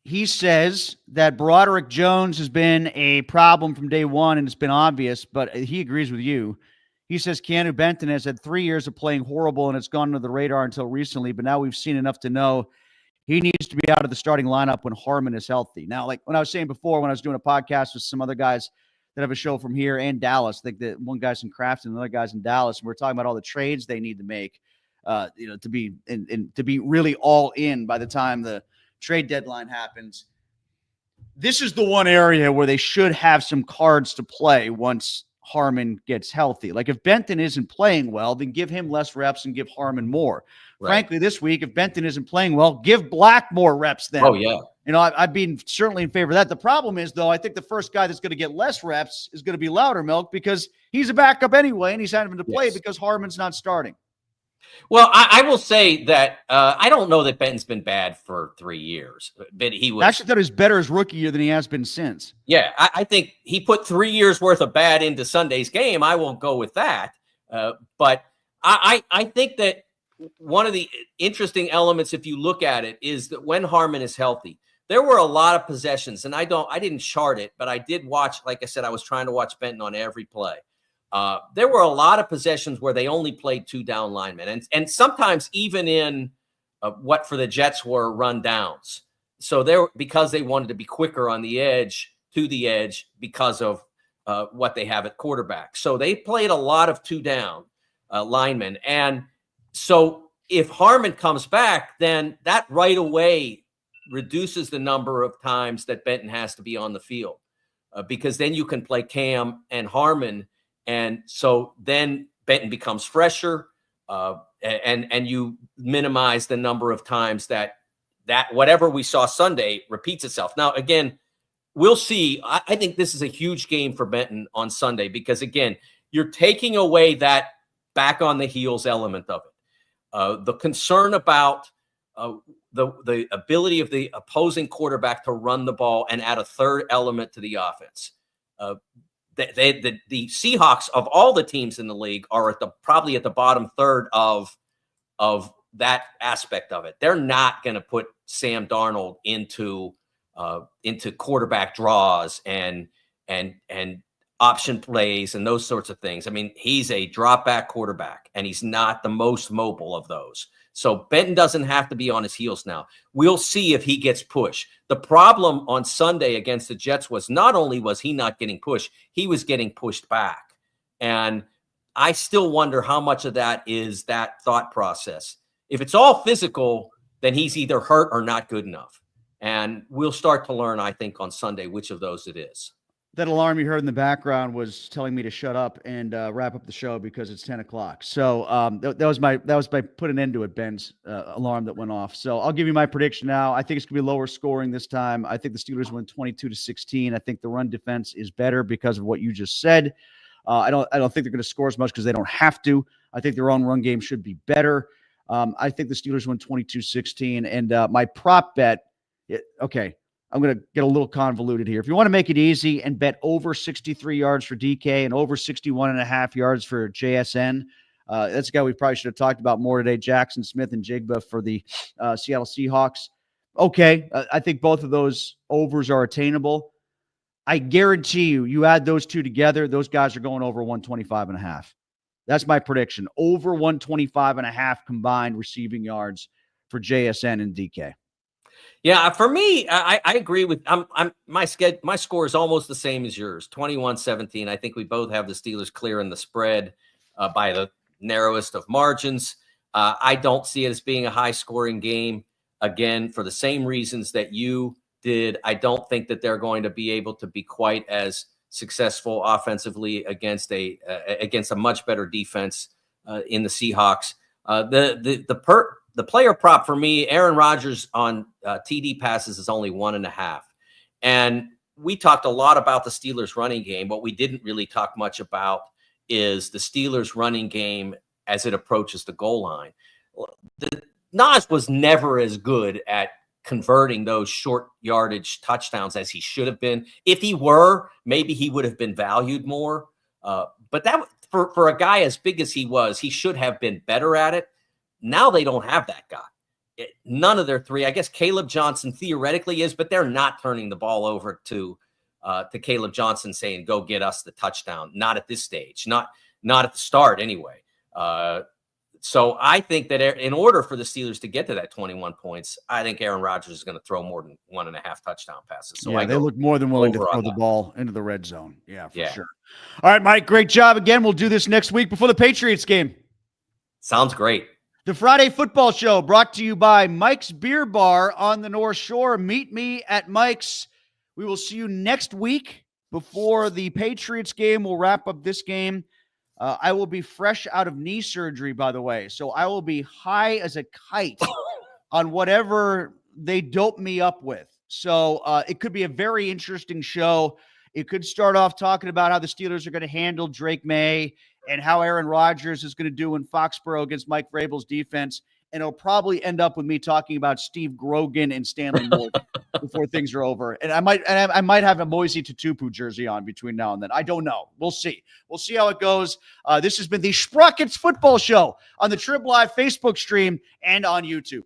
He says that Broderick Jones has been a problem from day one, and it's been obvious, but he agrees with you. He says Keanu Benton has had 3 years of playing horrible, and it's gone under the radar until recently, but now we've seen enough to know he needs to be out of the starting lineup when Harmon is healthy. Now, like when I was saying before, when I was doing a podcast with some other guys that have a show from here and Dallas, I think that one guy's in Crafton and the other guy's in Dallas, and we're talking about all the trades they need to make, to be to be really all in by the time the trade deadline happens. This is the one area where they should have some cards to play once Harmon gets healthy. Like if Benton isn't playing well, then give him less reps and give Harmon more. Right. Frankly, this week, if Benton isn't playing well, give Black more reps then. Oh, yeah. I've been certainly in favor of that. The problem is, though, I think the first guy that's going to get less reps is going to be Loudermilk, because he's a backup anyway, and he's having to play because Harmon's not starting. Well, I will say that I don't know that Benton's been bad for 3 years, but he was actually thought he was better his rookie year than he has been since. Yeah, I think he put 3 years worth of bad into Sunday's game. I will go with that. But I think that one of the interesting elements, if you look at it, is that when Harmon is healthy, there were a lot of possessions, and I didn't chart it, but I did watch. Like I said, I was trying to watch Benton on every play. There were a lot of possessions where they only played 2 down linemen, and sometimes even in what for the Jets were run downs. So because they wanted to be quicker on the edge, to the edge, because of what they have at quarterback. So they played a lot of 2 down linemen. And so if Harmon comes back, then that right away reduces the number of times that Benton has to be on the field, because then you can play Cam and Harmon. And so then Benton becomes fresher, and you minimize the number of times that whatever we saw Sunday repeats itself. Now, again, we'll see. I think this is a huge game for Benton on Sunday because, again, you're taking away that back on the heels element of it. The concern about the ability of the opposing quarterback to run the ball and add a third element to the offense. The Seahawks, of all the teams in the league, are probably at the bottom third of that aspect of it. They're not going to put Sam Darnold into quarterback draws and option plays and those sorts of things. I mean, he's a drop back quarterback, and he's not the most mobile of those. So Benton doesn't have to be on his heels now. We'll see if he gets pushed. The problem on Sunday against the Jets was not only was he not getting pushed, he was getting pushed back. And I still wonder how much of that is that thought process. If it's all physical, then he's either hurt or not good enough. And we'll start to learn, I think, on Sunday which of those it is. That alarm you heard in the background was telling me to shut up and wrap up the show because it's 10 o'clock. So that was my put an end to it, Ben's alarm that went off. So I'll give you my prediction now. I think it's going to be lower scoring this time. I think the Steelers win 22-16. I think the run defense is better because of what you just said. I don't think they're going to score as much because they don't have to. I think their own run game should be better. I think the Steelers win 22-16. And my prop bet, okay, I'm going to get a little convoluted here. If you want to make it easy and bet over 63 yards for DK and over 61.5 yards for JSN, that's a guy we probably should have talked about more today, Jackson Smith and Jigba for the Seattle Seahawks. Okay, I think both of those overs are attainable. I guarantee you add those two together, those guys are going over 125.5. That's my prediction. Over 125.5 combined receiving yards for JSN and DK. Yeah, for me, I agree with my score is almost the same as yours, 21-17. I think we both have the Steelers clearing the spread by the narrowest of margins. I don't see it as being a high-scoring game, again, for the same reasons that you did. I don't think that they're going to be able to be quite as successful offensively against a much better defense in the Seahawks. The player prop for me, Aaron Rodgers on TD passes is only 1.5. And we talked a lot about the Steelers running game. What we didn't really talk much about is the Steelers running game as it approaches the goal line. Nas was never as good at converting those short yardage touchdowns as he should have been. If he were, maybe he would have been valued more. But that for a guy as big as he was, he should have been better at it. Now they don't have that guy. None of their three. I guess Caleb Johnson theoretically is, but they're not turning the ball over to Caleb Johnson saying, go get us the touchdown. Not at this stage. Not at the start anyway. So I think that in order for the Steelers to get to that 21 points, I think Aaron Rodgers is going to throw more than 1.5 touchdown passes. So yeah, they look more than willing to throw the ball into the red zone. Yeah, for sure. All right, Mike, great job again. We'll do this next week before the Patriots game. Sounds great. The Friday Football Show brought to you by Mike's Beer Bar on the North Shore. Meet me at Mike's. We will see you next week before the Patriots game. We'll wrap up this game. I will be fresh out of knee surgery, by the way. So I will be high as a kite on whatever they dope me up with. So it could be a very interesting show. It could start off talking about how the Steelers are going to handle Drake May and how Aaron Rodgers is going to do in Foxborough against Mike Vrabel's defense. And it'll probably end up with me talking about Steve Grogan and Stanley Morgan before things are over. And I might have a Moise Tutupu jersey on between now and then. I don't know. We'll see. We'll see how it goes. This has been the Sprockets Football Show on the Trib Live Facebook stream and on YouTube.